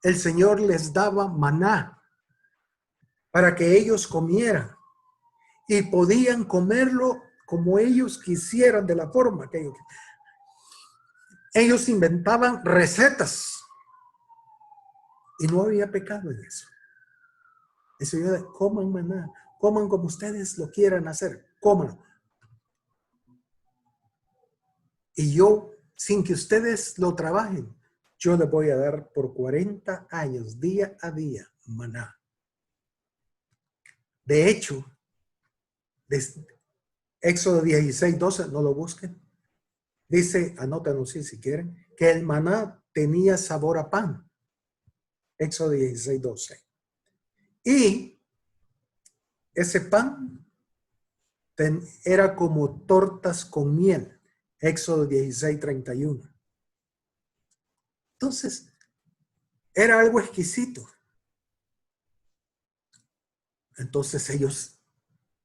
el Señor les daba maná para que ellos comieran y podían comerlo como ellos quisieran, de la forma que ellos quisieran. Ellos inventaban recetas y no había pecado en eso. El Señor, coman maná, coman como ustedes lo quieran hacer, coman. Y yo, sin que ustedes lo trabajen, yo les voy a dar por 40 años, día a día, maná. De hecho, Éxodo 16:12, no lo busquen. Dice, anótenlo si quieren, que el maná tenía sabor a pan. Éxodo 16:12. Y ese pan era como tortas con miel. Éxodo 16:31. Entonces, era algo exquisito. Entonces ellos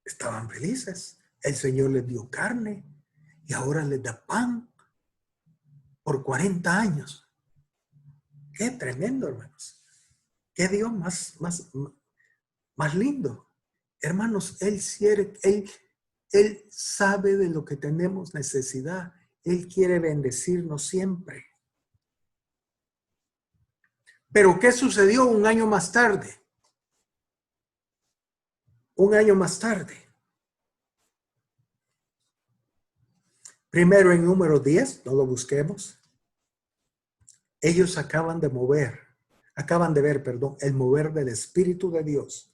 estaban felices. El Señor les dio carne y ahora les da pan por 40 años. Qué tremendo, hermanos. Qué Dios más lindo. Hermanos, Él sabe de lo que tenemos necesidad. Él quiere bendecirnos siempre. Pero ¿qué sucedió un año más tarde? Un año más tarde. Primero en número 10, no lo busquemos. Ellos acaban de ver, el mover del Espíritu de Dios,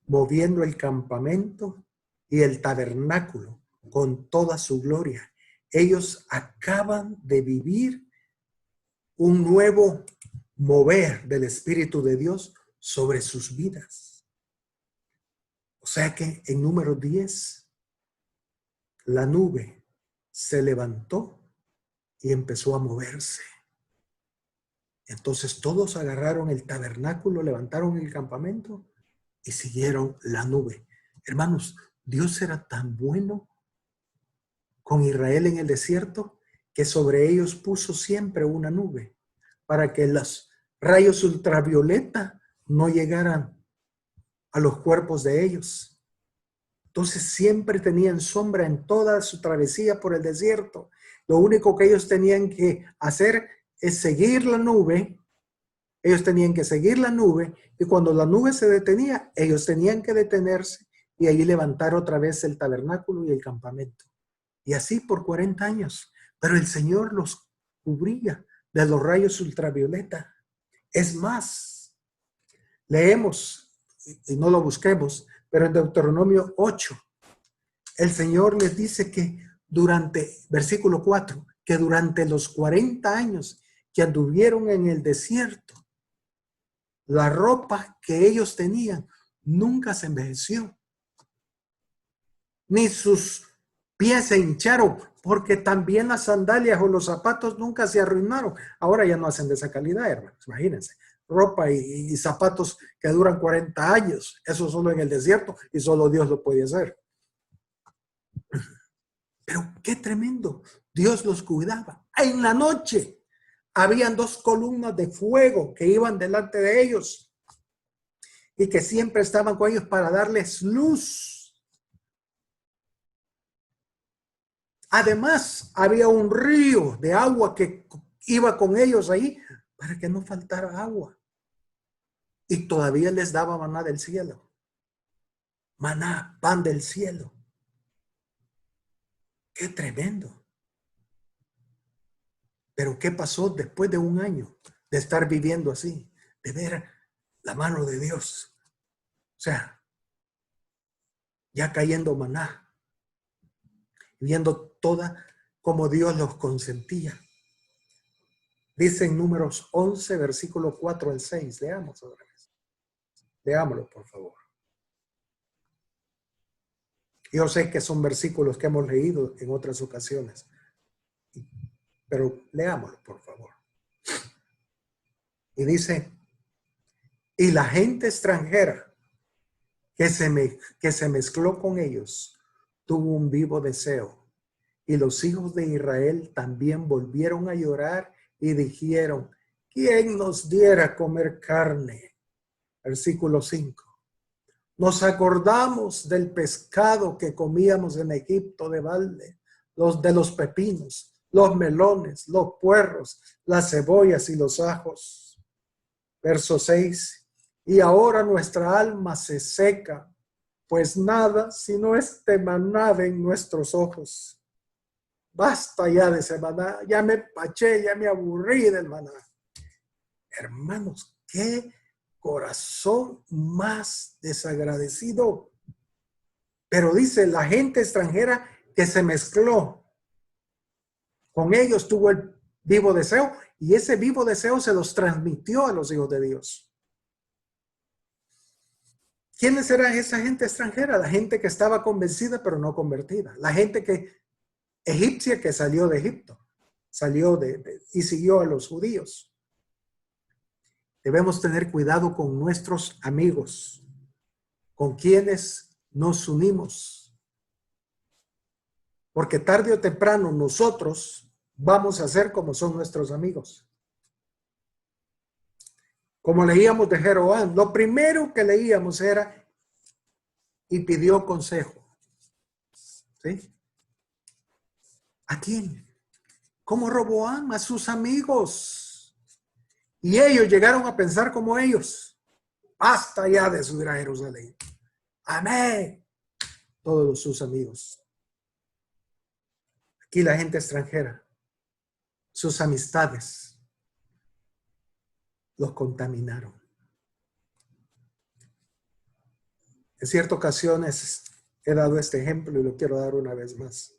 moviendo el campamento y el tabernáculo con toda su gloria. Ellos acaban de vivir un nuevo mover del Espíritu de Dios sobre sus vidas. O sea que en número 10, la nube se levantó y empezó a moverse. Entonces todos agarraron el tabernáculo, levantaron el campamento y siguieron la nube. Hermanos, Dios era tan bueno con Israel en el desierto que sobre ellos puso siempre una nube para que los rayos ultravioleta no llegaran a los cuerpos de ellos. Entonces siempre tenían sombra en toda su travesía por el desierto. Lo único que ellos tenían que hacer es seguir la nube. Ellos tenían que seguir la nube y cuando la nube se detenía, ellos tenían que detenerse y ahí levantar otra vez el tabernáculo y el campamento. Y así por 40 años. Pero el Señor los cubría de los rayos ultravioleta. Es más, leemos, y no lo busquemos, pero en Deuteronomio 8, el Señor les dice que versículo 4, que durante los 40 años que anduvieron en el desierto, la ropa que ellos tenían nunca se envejeció, ni sus pies se hincharon, porque también las sandalias o los zapatos nunca se arruinaron. Ahora ya no hacen de esa calidad, hermanos, imagínense. Ropa y zapatos que duran 40 años, eso solo en el desierto y solo Dios lo puede hacer. Pero qué tremendo, Dios los cuidaba. En la noche habían 2 columnas de fuego que iban delante de ellos y que siempre estaban con ellos para darles luz. Además, había un río de agua que iba con ellos ahí para que no faltara agua. Y todavía les daba maná del cielo. Maná, pan del cielo. Qué tremendo. Pero ¿qué pasó después de un año de estar viviendo así? De ver la mano de Dios. O sea, ya cayendo maná, viendo toda como Dios los consentía. Dice en Números 11, versículo 4 al 6. Leamos otra vez. Leámoslo, por favor. Yo sé que son versículos que hemos leído en otras ocasiones, pero leámoslo, por favor. Y dice, y la gente extranjera que se mezcló con ellos tuvo un vivo deseo. Y los hijos de Israel también volvieron a llorar y dijeron, ¿quién nos diera a comer carne? Versículo 5. Nos acordamos del pescado que comíamos en Egipto de balde, de los pepinos, los melones, los puerros, las cebollas y los ajos. Verso 6. Y ahora nuestra alma se seca, pues nada sino este maná en nuestros ojos. Basta ya de ese maná, ya me paché, ya me aburrí del maná. Hermanos, qué corazón más desagradecido. Pero dice, la gente extranjera que se mezcló con ellos tuvo el vivo deseo, y ese vivo deseo se los transmitió a los hijos de Dios. ¿Quiénes eran esa gente extranjera? La gente que estaba convencida pero no convertida. La gente egipcia que salió de Egipto, y siguió a los judíos. Debemos tener cuidado con nuestros amigos, con quienes nos unimos, porque tarde o temprano nosotros vamos a ser como son nuestros amigos. Como leíamos de Jeroboam, lo primero que leíamos era y pidió consejo. ¿Sí? ¿A quién? Como Roboam, a sus amigos. Y ellos llegaron a pensar como ellos. Basta ya de subir a Jerusalén. Amén. Todos sus amigos. Aquí la gente extranjera, sus amistades, los contaminaron. En ciertas ocasiones he dado este ejemplo y lo quiero dar una vez más.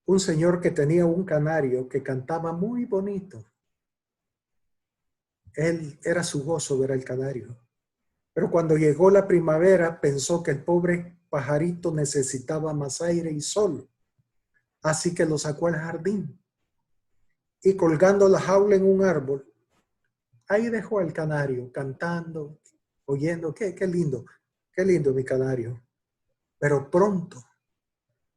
Un señor que tenía un canario que cantaba muy bonito. Él era su gozo ver el canario. Pero cuando llegó la primavera pensó que el pobre pajarito necesitaba más aire y sol. Así que lo sacó al jardín y colgando la jaula en un árbol, ahí dejó al canario cantando, oyendo, qué lindo mi canario. Pero pronto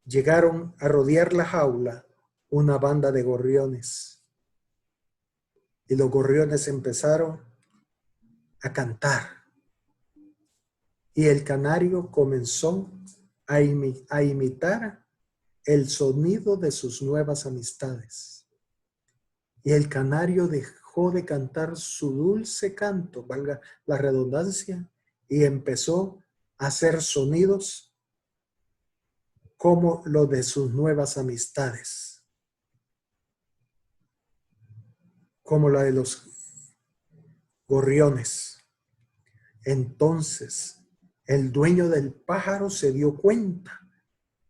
llegaron a rodear la jaula una banda de gorriones. Y los gorriones empezaron a cantar. Y el canario comenzó a imitar el sonido de sus nuevas amistades. Y el canario dejó de cantar su dulce canto, valga la redundancia, y empezó a hacer sonidos como lo de sus nuevas amistades, como la de los gorriones. Entonces, el dueño del pájaro se dio cuenta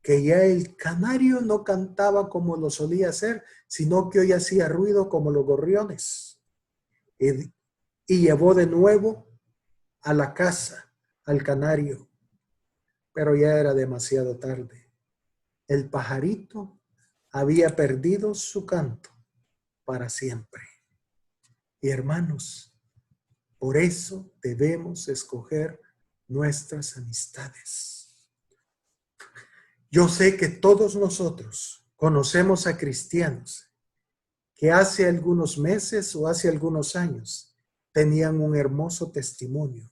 que ya el canario no cantaba como lo solía hacer, sino que hoy hacía ruido como los gorriones. Y llevó de nuevo a la casa al canario, pero ya era demasiado tarde. El pajarito había perdido su canto para siempre. Y hermanos, por eso debemos escoger nuestras amistades. Yo sé que todos nosotros conocemos a cristianos que hace algunos meses o hace algunos años tenían un hermoso testimonio,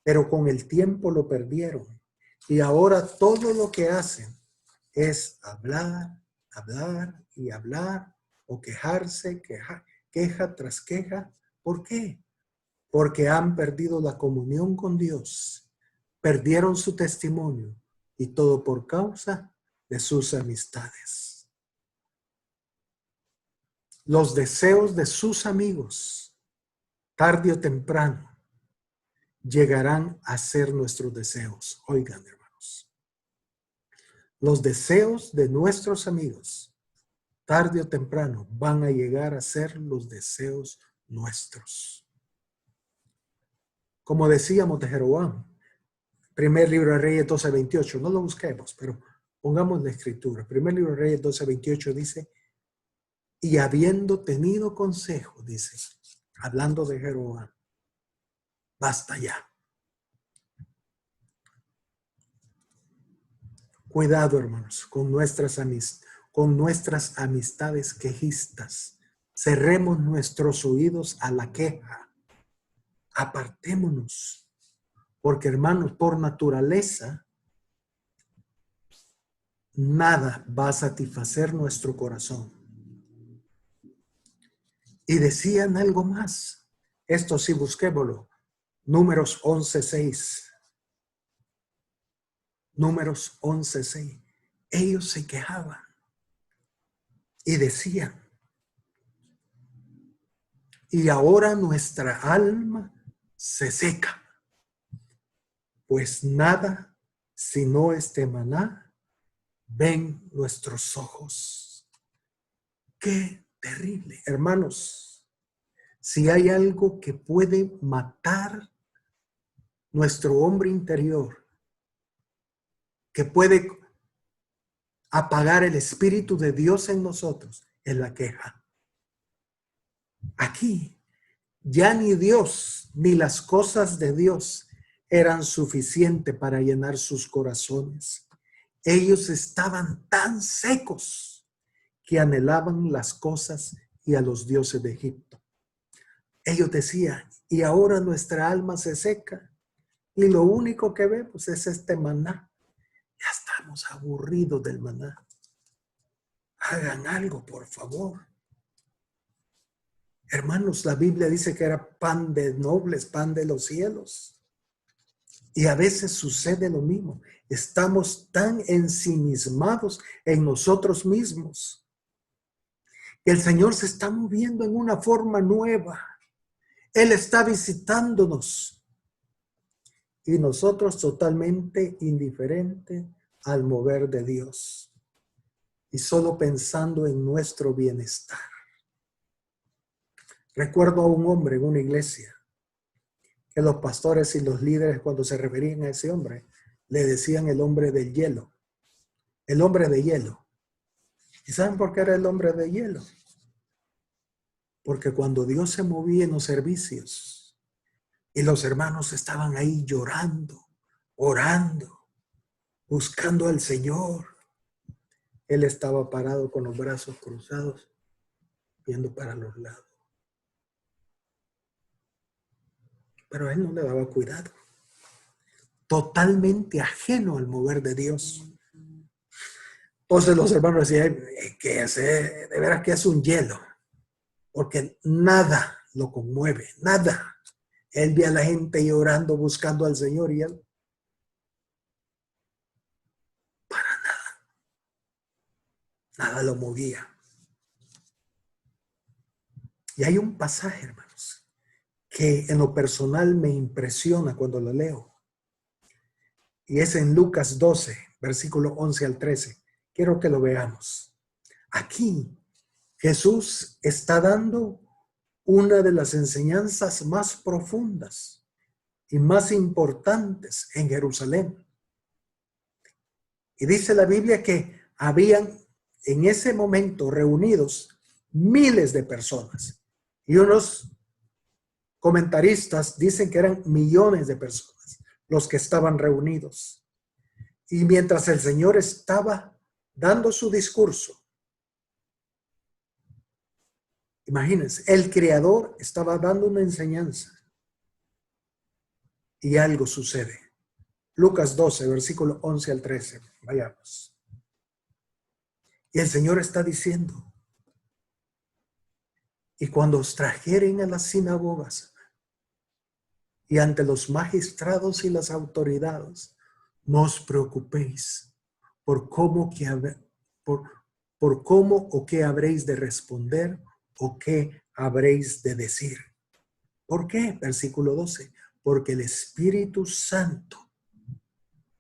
pero con el tiempo lo perdieron. Y ahora todo lo que hacen es hablar, hablar y hablar, o quejarse, queja tras queja. ¿Por qué? Porque han perdido la comunión con Dios, perdieron su testimonio, y todo por causa de sus amistades. Los deseos de sus amigos, tarde o temprano, llegarán a ser nuestros deseos. Oigan, hermanos, los deseos de nuestros amigos, tarde o temprano, van a llegar a ser los deseos nuestros. Como decíamos de Jeroboam, primer libro de Reyes 12:28, no lo busquemos, pero pongamos la escritura. Primer libro de Reyes 12:28 dice, y habiendo tenido consejo, dice, hablando de Jeroboam, basta ya. Cuidado, hermanos, con nuestras amistades quejistas. Cerremos nuestros oídos a la queja. Apartémonos. Porque, hermanos, por naturaleza, nada va a satisfacer nuestro corazón. Y decían algo más. Esto sí, busquémoslo. Números 11:6. Números 11:6. Ellos se quejaban y decían, y ahora nuestra alma se seca, pues nada sino este maná ven nuestros ojos. Qué terrible, hermanos. Si hay algo que puede matar nuestro hombre interior, que puede apagar el Espíritu de Dios en nosotros, es la queja. Aquí ya ni Dios ni las cosas de Dios eran suficientes para llenar sus corazones. Ellos estaban tan secos que anhelaban las cosas y a los dioses de Egipto. Ellos decían, y ahora nuestra alma se seca y lo único que vemos es este maná. Ya estamos aburridos del maná. Hagan algo, por favor. Hermanos, la Biblia dice que era pan de nobles, pan de los cielos. Y a veces sucede lo mismo. Estamos tan ensimismados en nosotros mismos que el Señor se está moviendo en una forma nueva. Él está visitándonos y nosotros totalmente indiferentes al mover de Dios y solo pensando en nuestro bienestar. Recuerdo a un hombre en una iglesia que los pastores y los líderes, cuando se referían a ese hombre, le decían el hombre del hielo. El hombre de hielo. ¿Y saben por qué era el hombre de hielo? Porque cuando Dios se movía en los servicios y los hermanos estaban ahí llorando, orando, buscando al Señor, él estaba parado con los brazos cruzados, viendo para los lados. Pero él no le daba cuidado. Totalmente ajeno al mover de Dios. Entonces los hermanos decían, ¿qué es? De veras que es un hielo. Porque nada lo conmueve, nada. Él ve a la gente llorando, buscando al Señor y él, para nada lo movía. Y hay un pasaje, hermanos, que en lo personal me impresiona cuando lo leo. Y es en Lucas 12, versículo 11 al 13. Quiero que lo veamos. Aquí Jesús está dando una de las enseñanzas más profundas y más importantes en Jerusalén. Y dice la Biblia que habían en ese momento reunidos miles de personas. Y unos comentaristas dicen que eran millones de personas los que estaban reunidos. Y mientras el Señor estaba dando su discurso, imagínense, el Creador estaba dando una enseñanza y algo sucede. Lucas 12, versículo 11 al 13. Vayamos. Y el Señor está diciendo, y cuando os trajeren a las sinagogas y ante los magistrados y las autoridades, no os preocupéis por cómo o qué habréis de responder o qué habréis de decir. ¿Por qué? Versículo 12. porque el Espíritu Santo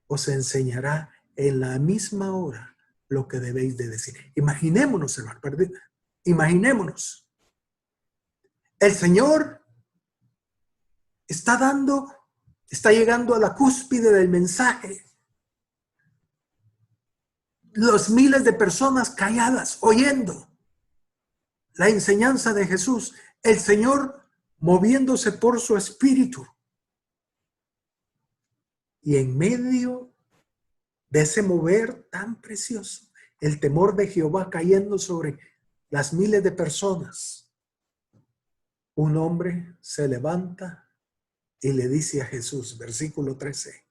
os enseñará en la misma hora lo que debéis de decir. Imaginémonos, hermano, imaginémonos. El Señor está llegando a la cúspide del mensaje. Los miles de personas calladas, oyendo la enseñanza de Jesús. El Señor moviéndose por su espíritu. Y en medio de ese mover tan precioso, el temor de Jehová cayendo sobre las miles de personas, un hombre se levanta y le dice a Jesús, versículo 13,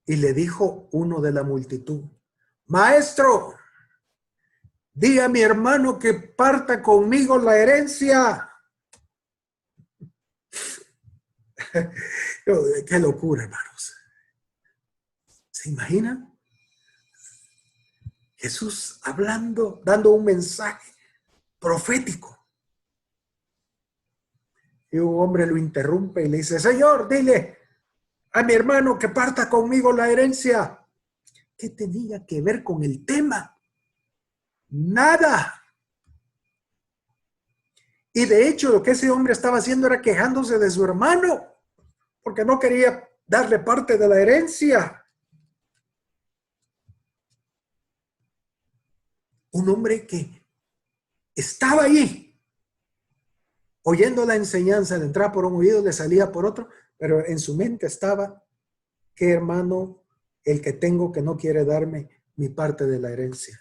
y le dijo uno de la multitud: Maestro, di a mi hermano que parta conmigo la herencia. Qué locura, hermanos. ¿Se imaginan? Jesús hablando, dando un mensaje profético. Y un hombre lo interrumpe y le dice: Señor, dile a mi hermano que parta conmigo la herencia. ¿Qué tenía que ver con el tema? Nada. Y de hecho lo que ese hombre estaba haciendo era quejándose de su hermano, porque no quería darle parte de la herencia. Un hombre que estaba allí, oyendo la enseñanza, le entraba por un oído, le salía por otro, pero en su mente estaba: ¿qué hermano el que tengo que no quiere darme mi parte de la herencia?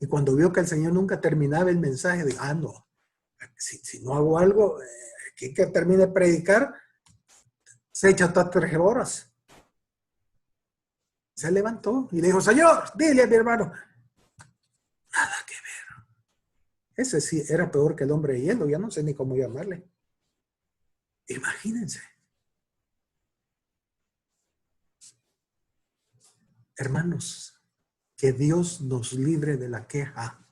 Y cuando vio que el Señor nunca terminaba el mensaje, dijo: no, si no hago algo, aquí que termine de predicar, se echa hasta 3 horas. Se levantó y le dijo: Señor, dile a mi hermano. Nada que ver. Ese sí era peor que el hombre de hielo, ya no sé ni cómo llamarle. Imagínense. Hermanos, que Dios nos libre de la queja.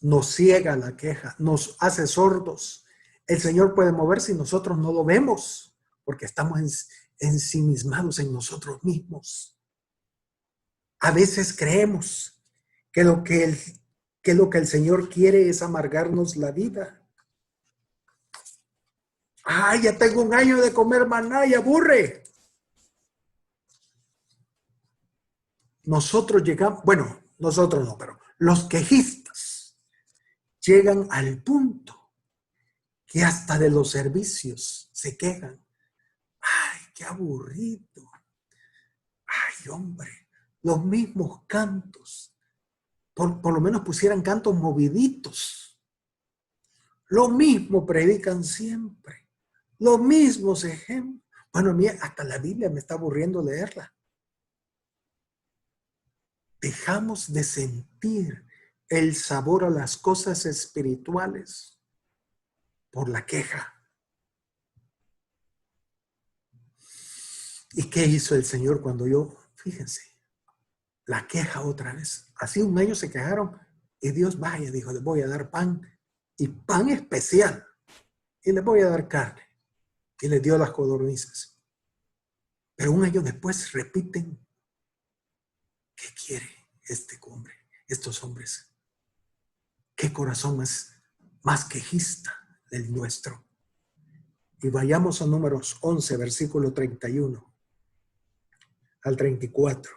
Nos ciega la queja, nos hace sordos. El Señor puede moverse y nosotros no lo vemos, porque estamos ensimismados en nosotros mismos. A veces creemos que lo que el Señor quiere es amargarnos la vida. ¡Ay, ya tengo 1 año de comer maná y aburre! Nosotros llegamos, bueno, nosotros no, pero los quejistas llegan al punto que hasta de los servicios se quejan. ¡Ay, qué aburrido! ¡Ay, hombre! Los mismos cantos. Por lo menos pusieran cantos moviditos. Lo mismo predican siempre. Los mismos ejemplos. Bueno, a mí hasta la Biblia me está aburriendo leerla. Dejamos de sentir el sabor a las cosas espirituales por la queja. ¿Y qué hizo el Señor cuando fíjense, la queja otra vez? Así 1 año se quejaron y Dios vaya, dijo: les voy a dar pan, y pan especial, y les voy a dar carne. Y les dio las codornices. Pero 1 año después repiten: ¿qué quiere este hombre, estos hombres? ¿Qué corazón más quejista del nuestro? Y vayamos a Números 11, versículo 31 al 34.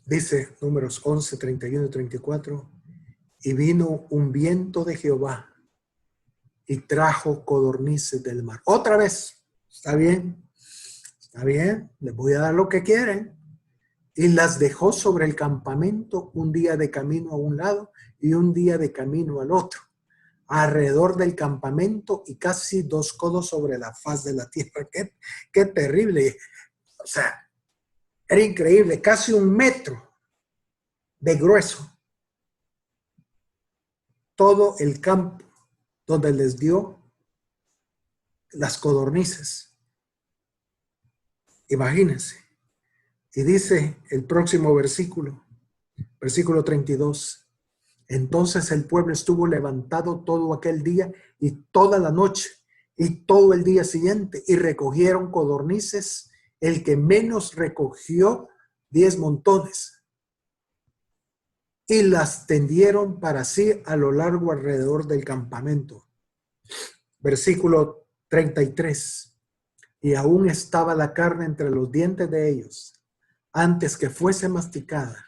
Dice Números 11, 31 y 34. Y vino un viento de Jehová y trajo codornices del mar. Otra vez, está bien, les voy a dar lo que quieren. Y las dejó sobre el campamento, un día de camino a un lado y un día de camino al otro, alrededor del campamento, y casi 2 codos sobre la faz de la tierra. Qué terrible. O sea, era increíble, casi 1 metro de grueso. Todo el campo donde les dio las codornices. Imagínense. Y dice el próximo versículo 32. Entonces el pueblo estuvo levantado todo aquel día y toda la noche y todo el día siguiente, y recogieron codornices, el que menos recogió 10 montones, y las tendieron para sí a lo largo alrededor del campamento. Versículo 33. Y aún estaba la carne entre los dientes de ellos, antes que fuese masticada,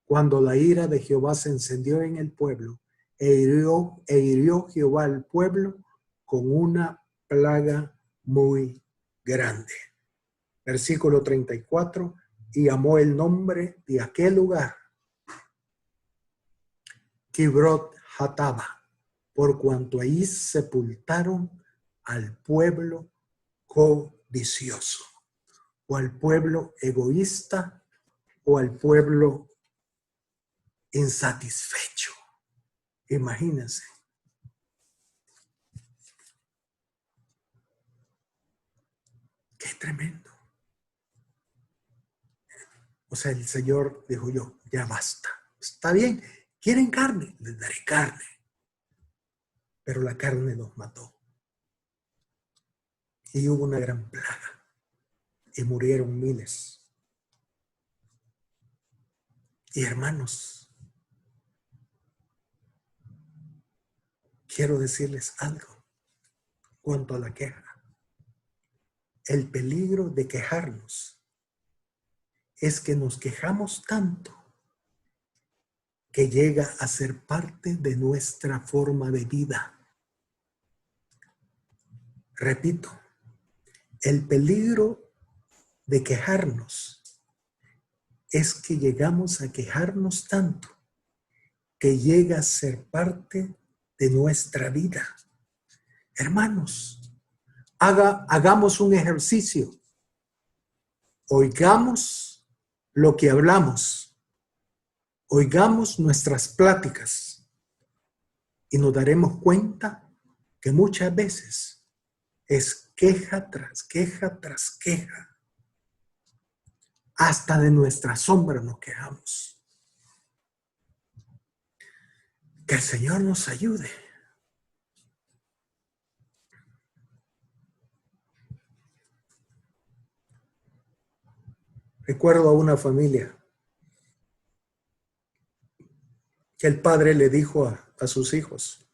cuando la ira de Jehová se encendió en el pueblo, e hirió Jehová al pueblo con una plaga muy grande. Versículo 34. Y llamó el nombre de aquel lugar Kibrot Hataba, por cuanto ahí sepultaron al pueblo codicioso, o al pueblo egoísta, o al pueblo insatisfecho. Imagínense. Qué tremendo. O sea, el Señor dijo yo, ya basta. Está bien, quieren carne, les daré carne. Pero la carne los mató. Y hubo una gran plaga. Y murieron miles. Y hermanos, quiero decirles algo cuanto a la queja. El peligro de quejarnos es que nos quejamos tanto que llega a ser parte de nuestra forma de vida. Repito, el peligro de quejarnos es que llegamos a quejarnos tanto que llega a ser parte de nuestra vida. Hermanos, hagamos un ejercicio. Oigamos lo que hablamos. Oigamos nuestras pláticas y nos daremos cuenta que muchas veces es queja tras queja tras queja. Hasta de nuestra sombra nos quejamos. Que el Señor nos ayude. Recuerdo a una familia que el padre le dijo a sus hijos,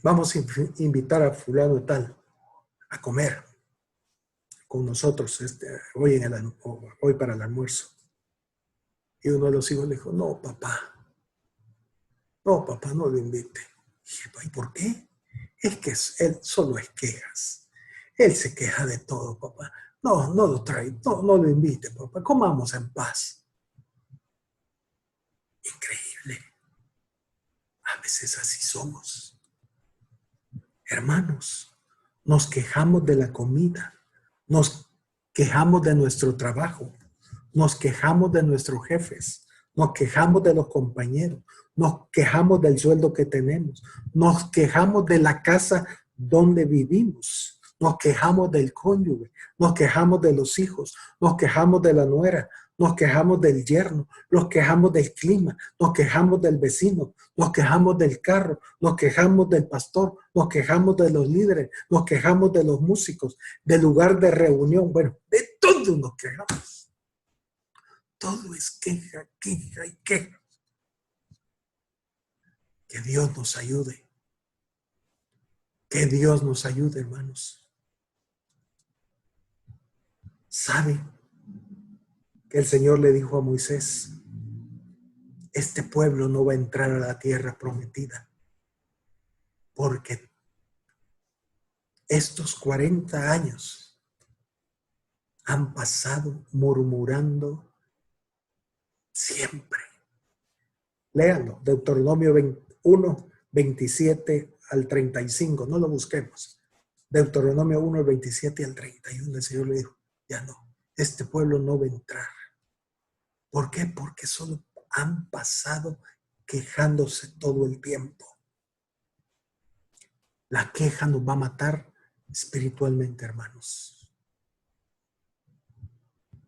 vamos a invitar a fulano tal a comer con nosotros hoy para el almuerzo. Y uno de los hijos le dijo, no, papá, no lo invite. Y dije, ¿y por qué? Es que él solo es quejas. Él se queja de todo, papá. No lo trae, no lo invite, papá. Comamos en paz. Increíble. A veces así somos. Hermanos, nos quejamos de la comida, nos quejamos de nuestro trabajo, nos quejamos de nuestros jefes, nos quejamos de los compañeros, nos quejamos del sueldo que tenemos, nos quejamos de la casa donde vivimos, nos quejamos del cónyuge, nos quejamos de los hijos, nos quejamos de la nuera, nos quejamos del yerno, nos quejamos del clima, nos quejamos del vecino, nos quejamos del carro, nos quejamos del pastor, nos quejamos de los líderes, nos quejamos de los músicos, del lugar de reunión, bueno, de todo nos quejamos. Todo es queja, queja y queja. Que Dios nos ayude. Que Dios nos ayude, hermanos. ¿Sabe que el Señor le dijo a Moisés, este pueblo no va a entrar a la tierra prometida porque estos 40 años han pasado murmurando siempre? Léanlo, Deuteronomio 21, 27 al 35, no lo busquemos. Deuteronomio 1, 27 al 31, el Señor le dijo, ya no, este pueblo no va a entrar. ¿Por qué? Porque solo han pasado quejándose todo el tiempo. La queja nos va a matar espiritualmente, hermanos.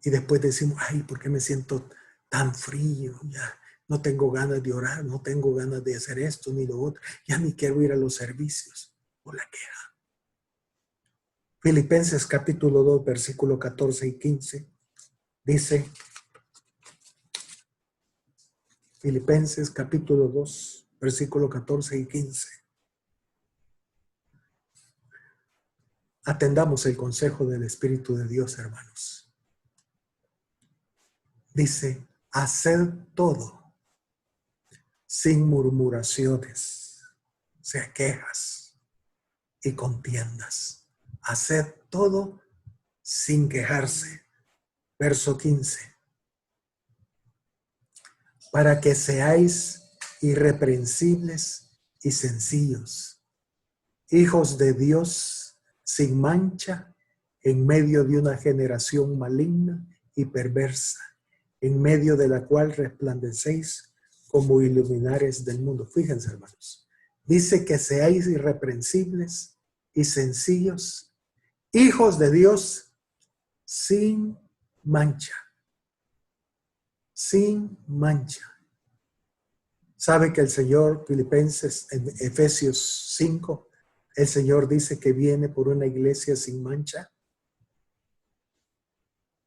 Y después decimos, ay, ¿por qué me siento tan frío? No tengo ganas de orar, no tengo ganas de hacer esto ni lo otro. Ya ni quiero ir a los servicios por la queja. Filipenses capítulo 2, versículo 14 y 15. Dice, Filipenses capítulo 2, versículo 14 y 15. Atendamos el consejo del Espíritu de Dios, hermanos. Dice, haced todo sin murmuraciones, o sea, quejas y contiendas. Haced todo sin quejarse. Verso 15. Para que seáis irreprensibles y sencillos, hijos de Dios sin mancha, en medio de una generación maligna y perversa, en medio de la cual resplandecéis como iluminares del mundo. Fíjense, hermanos, dice que seáis irreprensibles y sencillos, hijos de Dios sin mancha. Sin mancha. ¿Sabe que el Señor, Filipenses, en Efesios 5, el Señor dice que viene por una iglesia sin mancha?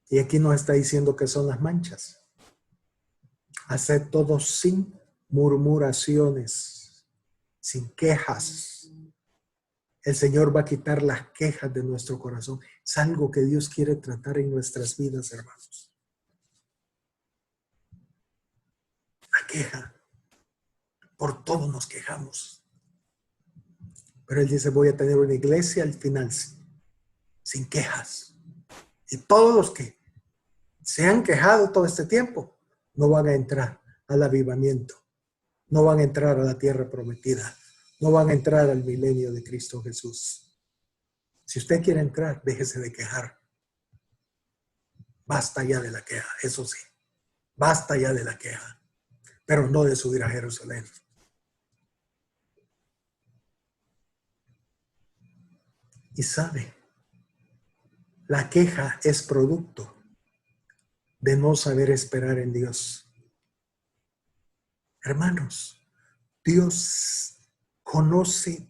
Y aquí nos está diciendo que son las manchas. Haced todo sin murmuraciones, sin quejas. El Señor va a quitar las quejas de nuestro corazón. Es algo que Dios quiere tratar en nuestras vidas, hermanos. La queja. Por todo nos quejamos. Pero Él dice, voy a tener una iglesia al final sin quejas. Y todos los que se han quejado todo este tiempo no van a entrar al avivamiento. No van a entrar a la tierra prometida. No van a entrar al milenio de Cristo Jesús. Si usted quiere entrar, déjese de quejar. Basta ya de la queja, eso sí. Basta ya de la queja. Pero no de subir a Jerusalén. Y sabe, la queja es producto de no saber esperar en Dios. Hermanos, Dios conoce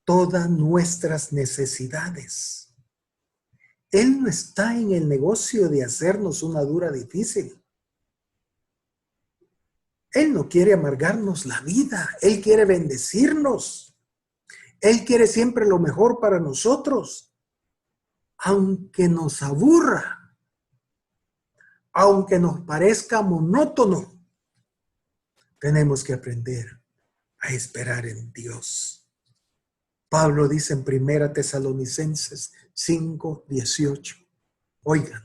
todas nuestras necesidades. Él no está en el negocio de hacernos una dura difícil. Él no quiere amargarnos la vida. Él quiere bendecirnos. Él quiere siempre lo mejor para nosotros. Aunque nos aburra, aunque nos parezca monótono, tenemos que aprender a esperar en Dios. Pablo dice en 1 Tesalonicenses 5:18. Oigan,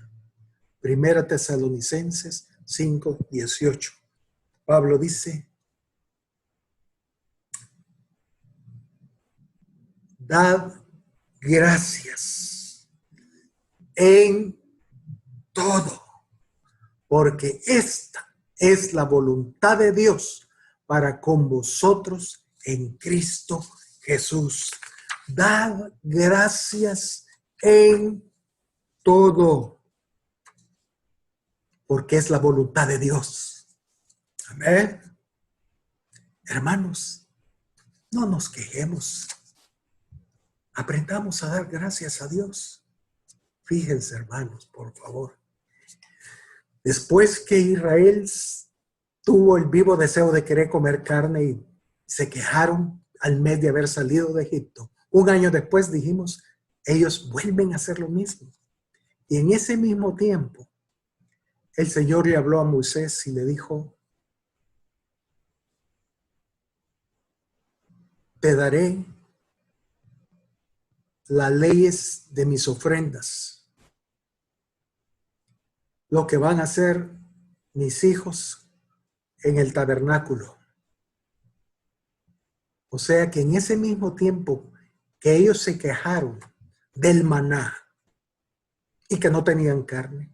1 Tesalonicenses 5:18. Pablo dice, dad gracias en todo, porque esta es la voluntad de Dios para con vosotros en Cristo Jesús. Dad gracias en todo, porque es la voluntad de Dios. Amén. Hermanos, no nos quejemos. Aprendamos a dar gracias a Dios. Fíjense, hermanos, por favor. Después que Israel tuvo el vivo deseo de querer comer carne y se quejaron al mes de haber salido de Egipto, un año después dijimos, ellos vuelven a hacer lo mismo. Y en ese mismo tiempo, el Señor le habló a Moisés y le dijo, te daré las leyes de mis ofrendas, lo que van a hacer mis hijos en el tabernáculo. O sea que en ese mismo tiempo que ellos se quejaron del maná y que no tenían carne,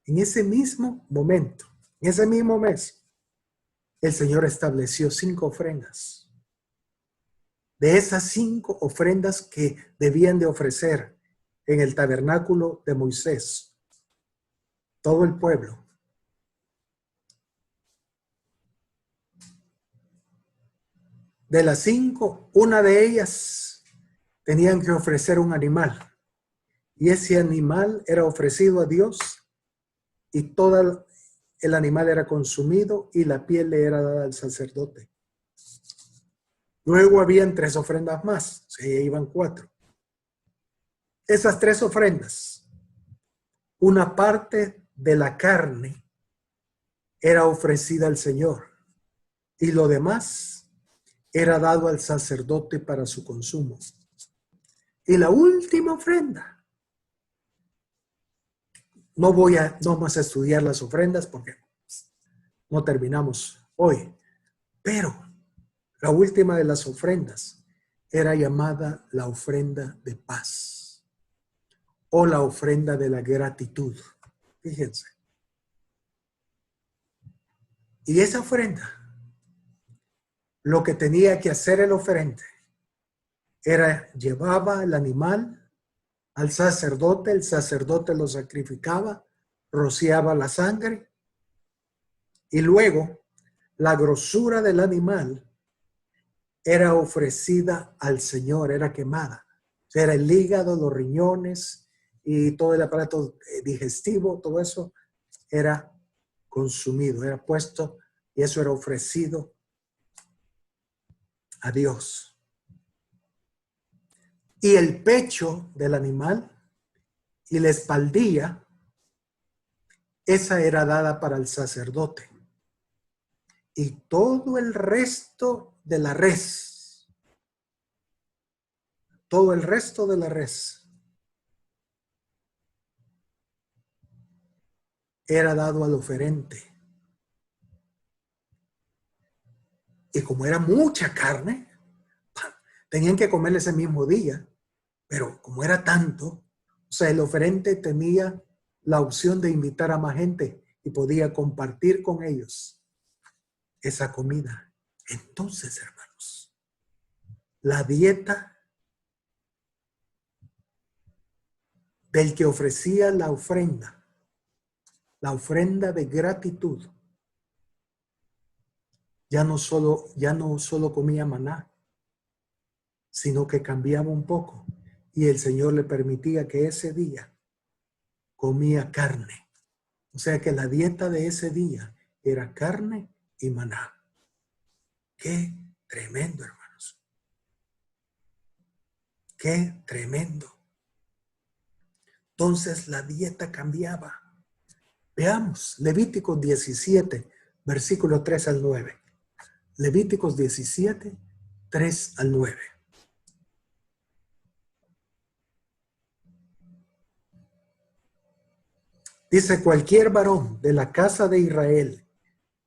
en ese mismo momento, en ese mismo mes, el Señor estableció 5 ofrendas. De esas 5 ofrendas que debían de ofrecer en el tabernáculo de Moisés, todo el pueblo, De las 5, una de ellas tenían que ofrecer un animal. Y ese animal era ofrecido a Dios y todo el animal era consumido y la piel le era dada al sacerdote. Luego habían 3 ofrendas más, o sea, iban 4. Esas 3 ofrendas, una parte de la carne era ofrecida al Señor y lo demás era dado al sacerdote para su consumo. Y la última ofrenda, no vamos a estudiar las ofrendas porque no terminamos hoy, pero la última de las ofrendas era llamada la ofrenda de paz o la ofrenda de la gratitud. Fíjense. Y esa ofrenda, lo que tenía que hacer el oferente era llevaba el animal al sacerdote, el sacerdote lo sacrificaba, rociaba la sangre y luego la grosura del animal era ofrecida al Señor, era quemada. O sea, era el hígado, los riñones y todo el aparato digestivo, todo eso era consumido, era puesto y eso era ofrecido a Dios. Y el pecho del animal y la espaldilla, esa era dada para el sacerdote. Y todo el resto de la res, todo el resto de la res era dado al oferente. Y como era mucha carne, tenían que comer ese mismo día, pero como era tanto, o sea, el oferente tenía la opción de invitar a más gente y podía compartir con ellos esa comida. Entonces, hermanos, la dieta del que ofrecía la ofrenda de gratitud, ya no solo comía maná, sino que cambiaba un poco y el Señor le permitía que ese día comía carne. O sea que la dieta de ese día era carne y maná. ¡Qué tremendo, hermanos! ¡Qué tremendo! Entonces la dieta cambiaba. Veamos, Levíticos 17, versículo 3 al 9. Levíticos 17, 3 al 9. Dice, cualquier varón de la casa de Israel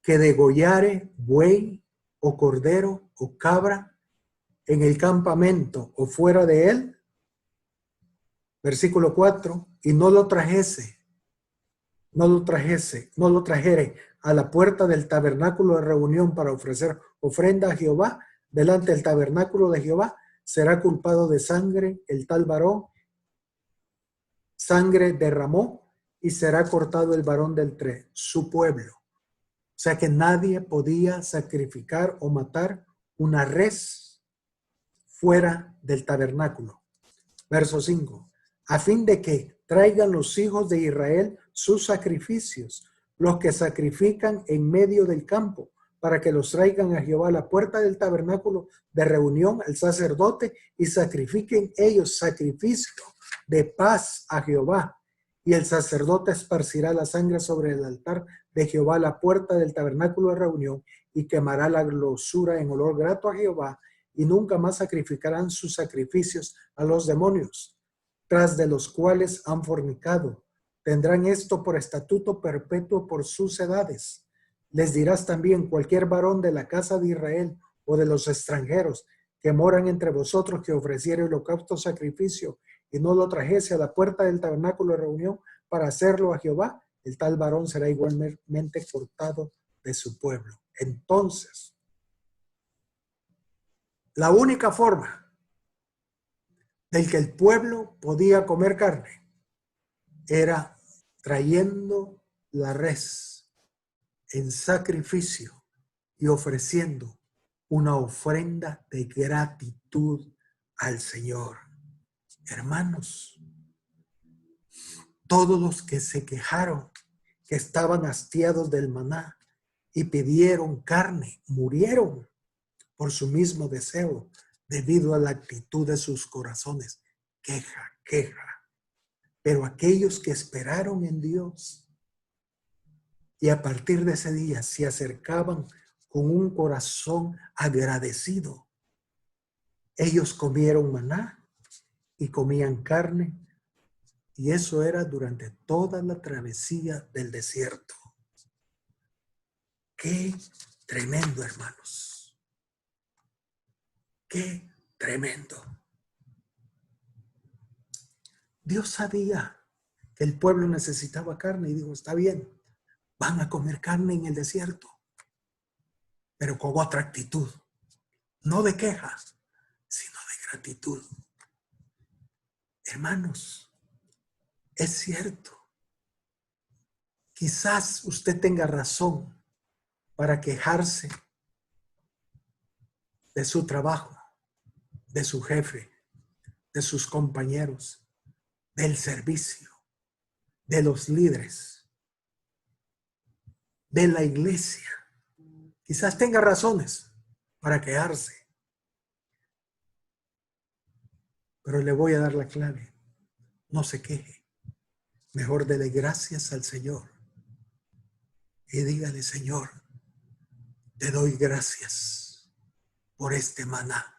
que degollare buey o cordero o cabra en el campamento o fuera de él, versículo 4, y no lo trajere a la puerta del tabernáculo de reunión para ofrecer ofrenda a Jehová, delante del tabernáculo de Jehová, será culpado de sangre el tal varón, sangre derramó, y será cortado el varón del su pueblo. O sea que nadie podía sacrificar o matar una res fuera del tabernáculo. Verso 5. A fin de que traigan los hijos de Israel sus sacrificios, los que sacrifican en medio del campo, para que los traigan a Jehová a la puerta del tabernáculo de reunión al sacerdote y sacrifiquen ellos sacrificio de paz a Jehová. Y el sacerdote esparcirá la sangre sobre el altar de Jehová a la puerta del tabernáculo de reunión y quemará la grosura en olor grato a Jehová, y nunca más sacrificarán sus sacrificios a los demonios, tras de los cuales han fornicado. Tendrán esto por estatuto perpetuo por sus edades. Les dirás también, cualquier varón de la casa de Israel o de los extranjeros que moran entre vosotros que ofreciere holocausto sacrificio y no lo trajese a la puerta del tabernáculo de reunión para hacerlo a Jehová, el tal varón será igualmente cortado de su pueblo. Entonces, la única forma del que el pueblo podía comer carne era trayendo la res en sacrificio y ofreciendo una ofrenda de gratitud al Señor. Hermanos, todos los que se quejaron, que estaban hastiados del maná y pidieron carne, murieron por su mismo deseo, debido a la actitud de sus corazones. Queja, queja. Pero aquellos que esperaron en Dios y a partir de ese día se acercaban con un corazón agradecido, ellos comieron maná y comían carne, y eso era durante toda la travesía del desierto. ¡Qué tremendo, hermanos! ¡Qué tremendo! Dios sabía que el pueblo necesitaba carne y dijo, está bien, van a comer carne en el desierto, pero con otra actitud, no de queja, sino de gratitud. Hermanos, es cierto, quizás usted tenga razón para quejarse de su trabajo, de su jefe, de sus compañeros, del servicio, de los líderes, de la iglesia. Quizás tenga razones para quejarse, pero le voy a dar la clave. No se queje. Mejor dele gracias al Señor y dígale, Señor, te doy gracias por este maná.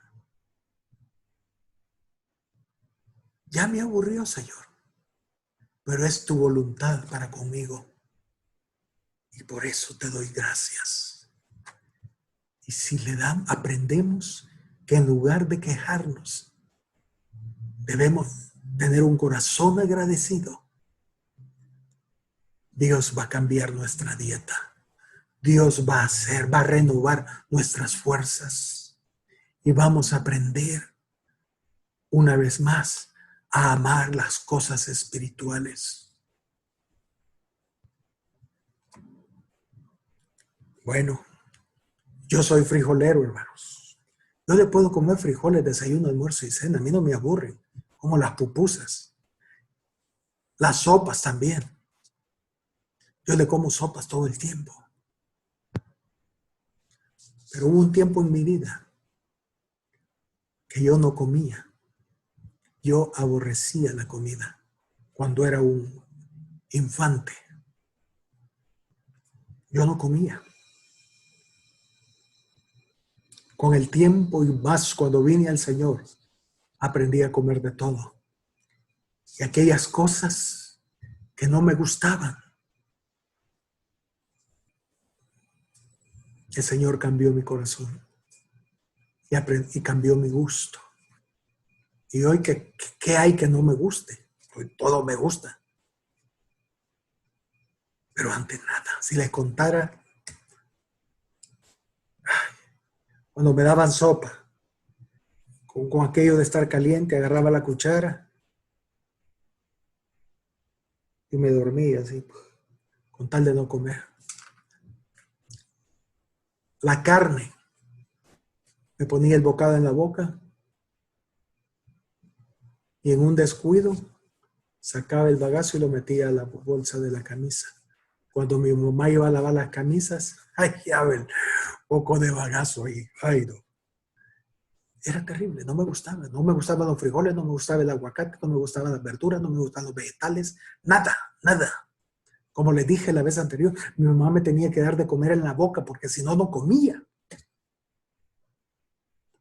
Ya me aburrió, Señor, pero es tu voluntad para conmigo y por eso te doy gracias. Y si le dan, aprendemos que en lugar de quejarnos, debemos tener un corazón agradecido. Dios va a cambiar nuestra dieta. Dios va a renovar nuestras fuerzas. Y vamos a aprender una vez más a amar las cosas espirituales. Bueno, yo soy frijolero, hermanos. Yo le puedo comer frijoles, desayuno, almuerzo y cena. A mí no me aburren, como las pupusas. Las sopas también. Yo le como sopas todo el tiempo. Pero hubo un tiempo en mi vida que yo no comía. Yo aborrecía la comida cuando era un infante. Yo no comía. Con el tiempo y más cuando vine al Señor, aprendí a comer de todo. Y aquellas cosas que no me gustaban, el Señor cambió mi corazón y cambió mi gusto. Y hoy, ¿qué hay que no me guste? Hoy todo me gusta. Pero antes nada. Si les contara, cuando me daban sopa, con aquello de estar caliente, agarraba la cuchara y me dormía así, con tal de no comer. La carne, me ponía el bocado en la boca y en un descuido sacaba el bagazo y lo metía a la bolsa de la camisa. Cuando mi mamá iba a lavar las camisas, ay, ya ven, poco de bagazo ahí, ay no. Era terrible, no me gustaba. No me gustaban los frijoles, no me gustaba el aguacate, no me gustaban las verduras, no me gustaban los vegetales, nada, nada. Como les dije la vez anterior, mi mamá me tenía que dar de comer en la boca porque si no, no comía.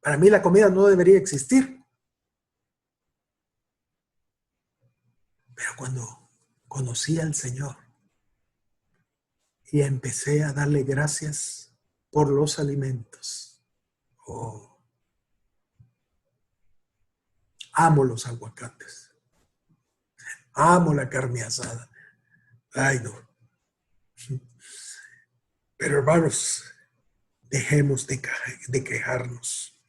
Para mí la comida no debería existir. Pero cuando conocí al Señor y empecé a darle gracias por los alimentos, oh, amo los aguacates, amo la carne asada. Ay, no. Pero hermanos, dejemos de quejarnos.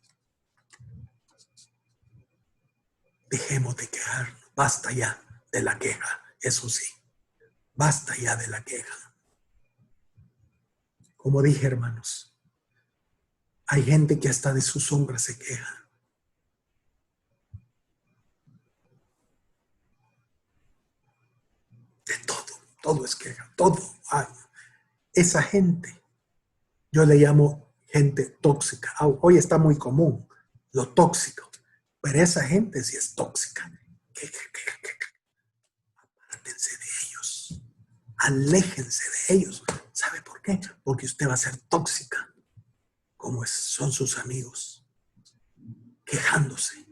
Dejemos de quejarnos. Basta ya de la queja. Eso sí, basta ya de la queja. Como dije, hermanos, Hay gente que hasta de su sombra se queja. De todo es queja, todo hay. Esa gente, yo le llamo gente tóxica. Hoy está muy común lo tóxico, pero esa gente sí es tóxica. Apártense de ellos, aléjense de ellos. ¿Sabe por qué? Porque usted va a ser tóxica, como son sus amigos, quejándose.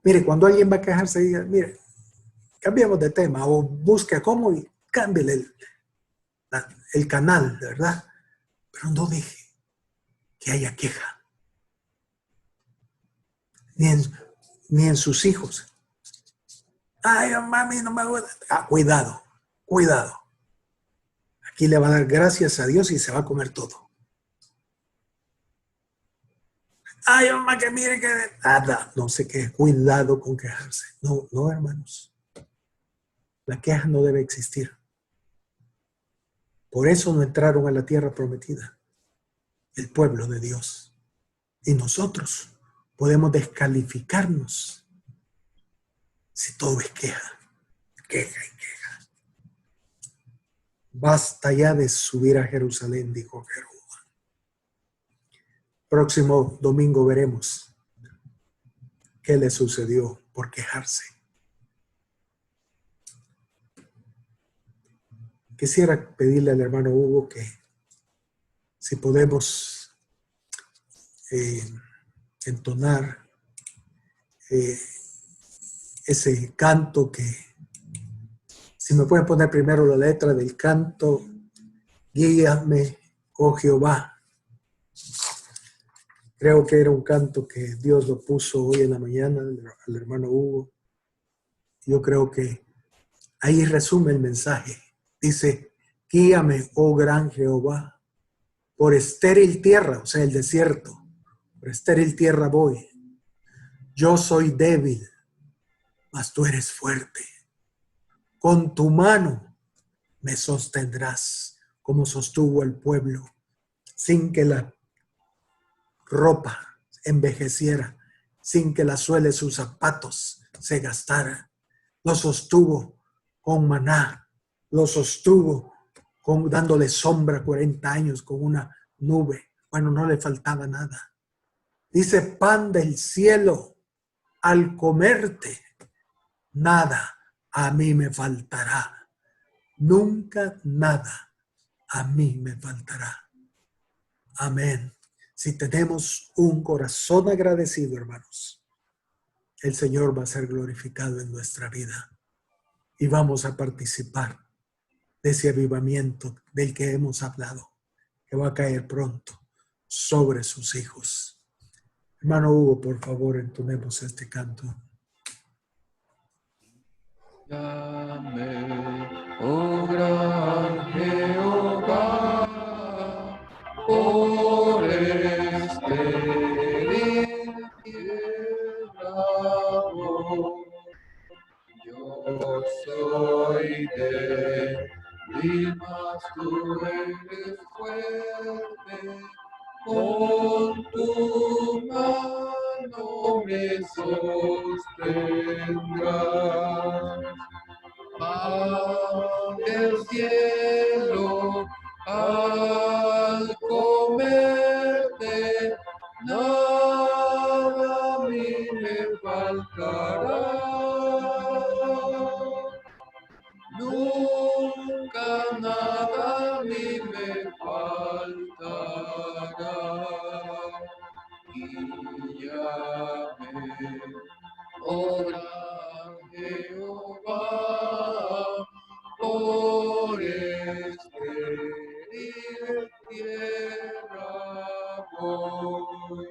Mire, cuando alguien va a quejarse, diga, mire, cambiemos de tema o busque cómo y cámbiale el canal, ¿verdad? Pero no deje que haya queja. Ni en sus hijos. Ay, mami, no me gusta. Cuidado, cuidado. Aquí le va a dar gracias a Dios y se va a comer todo. Ay, mamá, que mire que... Nada, no sé qué. Cuidado con quejarse. No, no, hermanos. La queja no debe existir. Por eso no entraron a la tierra prometida el pueblo de Dios. Y nosotros podemos descalificarnos si todo es queja, queja y queja. Basta ya de subir a Jerusalén, dijo Jehová. Próximo domingo veremos qué le sucedió por quejarse. Quisiera pedirle al hermano Hugo que si podemos entonar ese canto que, si me pueden poner primero la letra del canto, guíame, oh Jehová. Creo que era un canto que Dios lo puso hoy en la mañana al hermano Hugo. Yo creo que ahí resume el mensaje. Dice, guíame, oh gran Jehová, por estéril tierra, o sea, el desierto. Por estéril tierra voy. Yo soy débil, mas tú eres fuerte. Con tu mano me sostendrás, como sostuvo el pueblo, sin que la ropa envejeciera, sin que la suela de sus zapatos se gastara. Lo sostuvo con maná, lo sostuvo dándole sombra 40 años con una nube. Bueno, no le faltaba nada. Dice, pan del cielo, al comerte, nada a mí me faltará. Nunca nada a mí me faltará. Amén. Si tenemos un corazón agradecido, hermanos, el Señor va a ser glorificado en nuestra vida y vamos a participar de ese avivamiento del que hemos hablado, que va a caer pronto sobre sus hijos. Hermano Hugo, por favor, entonemos este canto. Llame, oh gran Jehová, por estéril tierra voy. Yo soy débil, mas tú eres fuerte. Con tu mano me sostendrás. Pan del cielo, al comerte, nada a mí me faltará. Nunca nada a mí me faltará. Guíame, oh gran Jehová, por estéril tierra voy.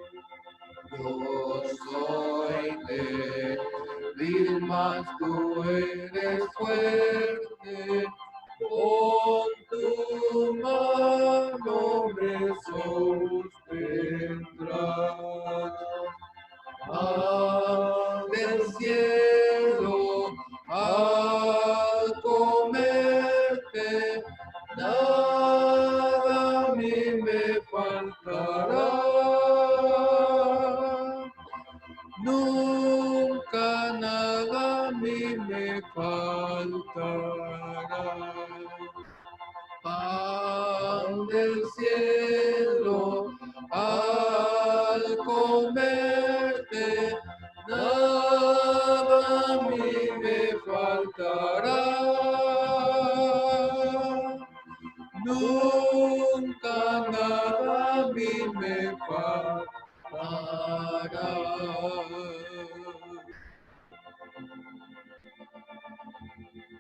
Yo soy débil, mas tú eres fuerte. Con tu mano me sostendrás. Del cielo, al comerte, nada a mí me faltará. faltará. Pan del cielo, al comerte, nada a mí me faltará. Nunca nada a mí me faltará.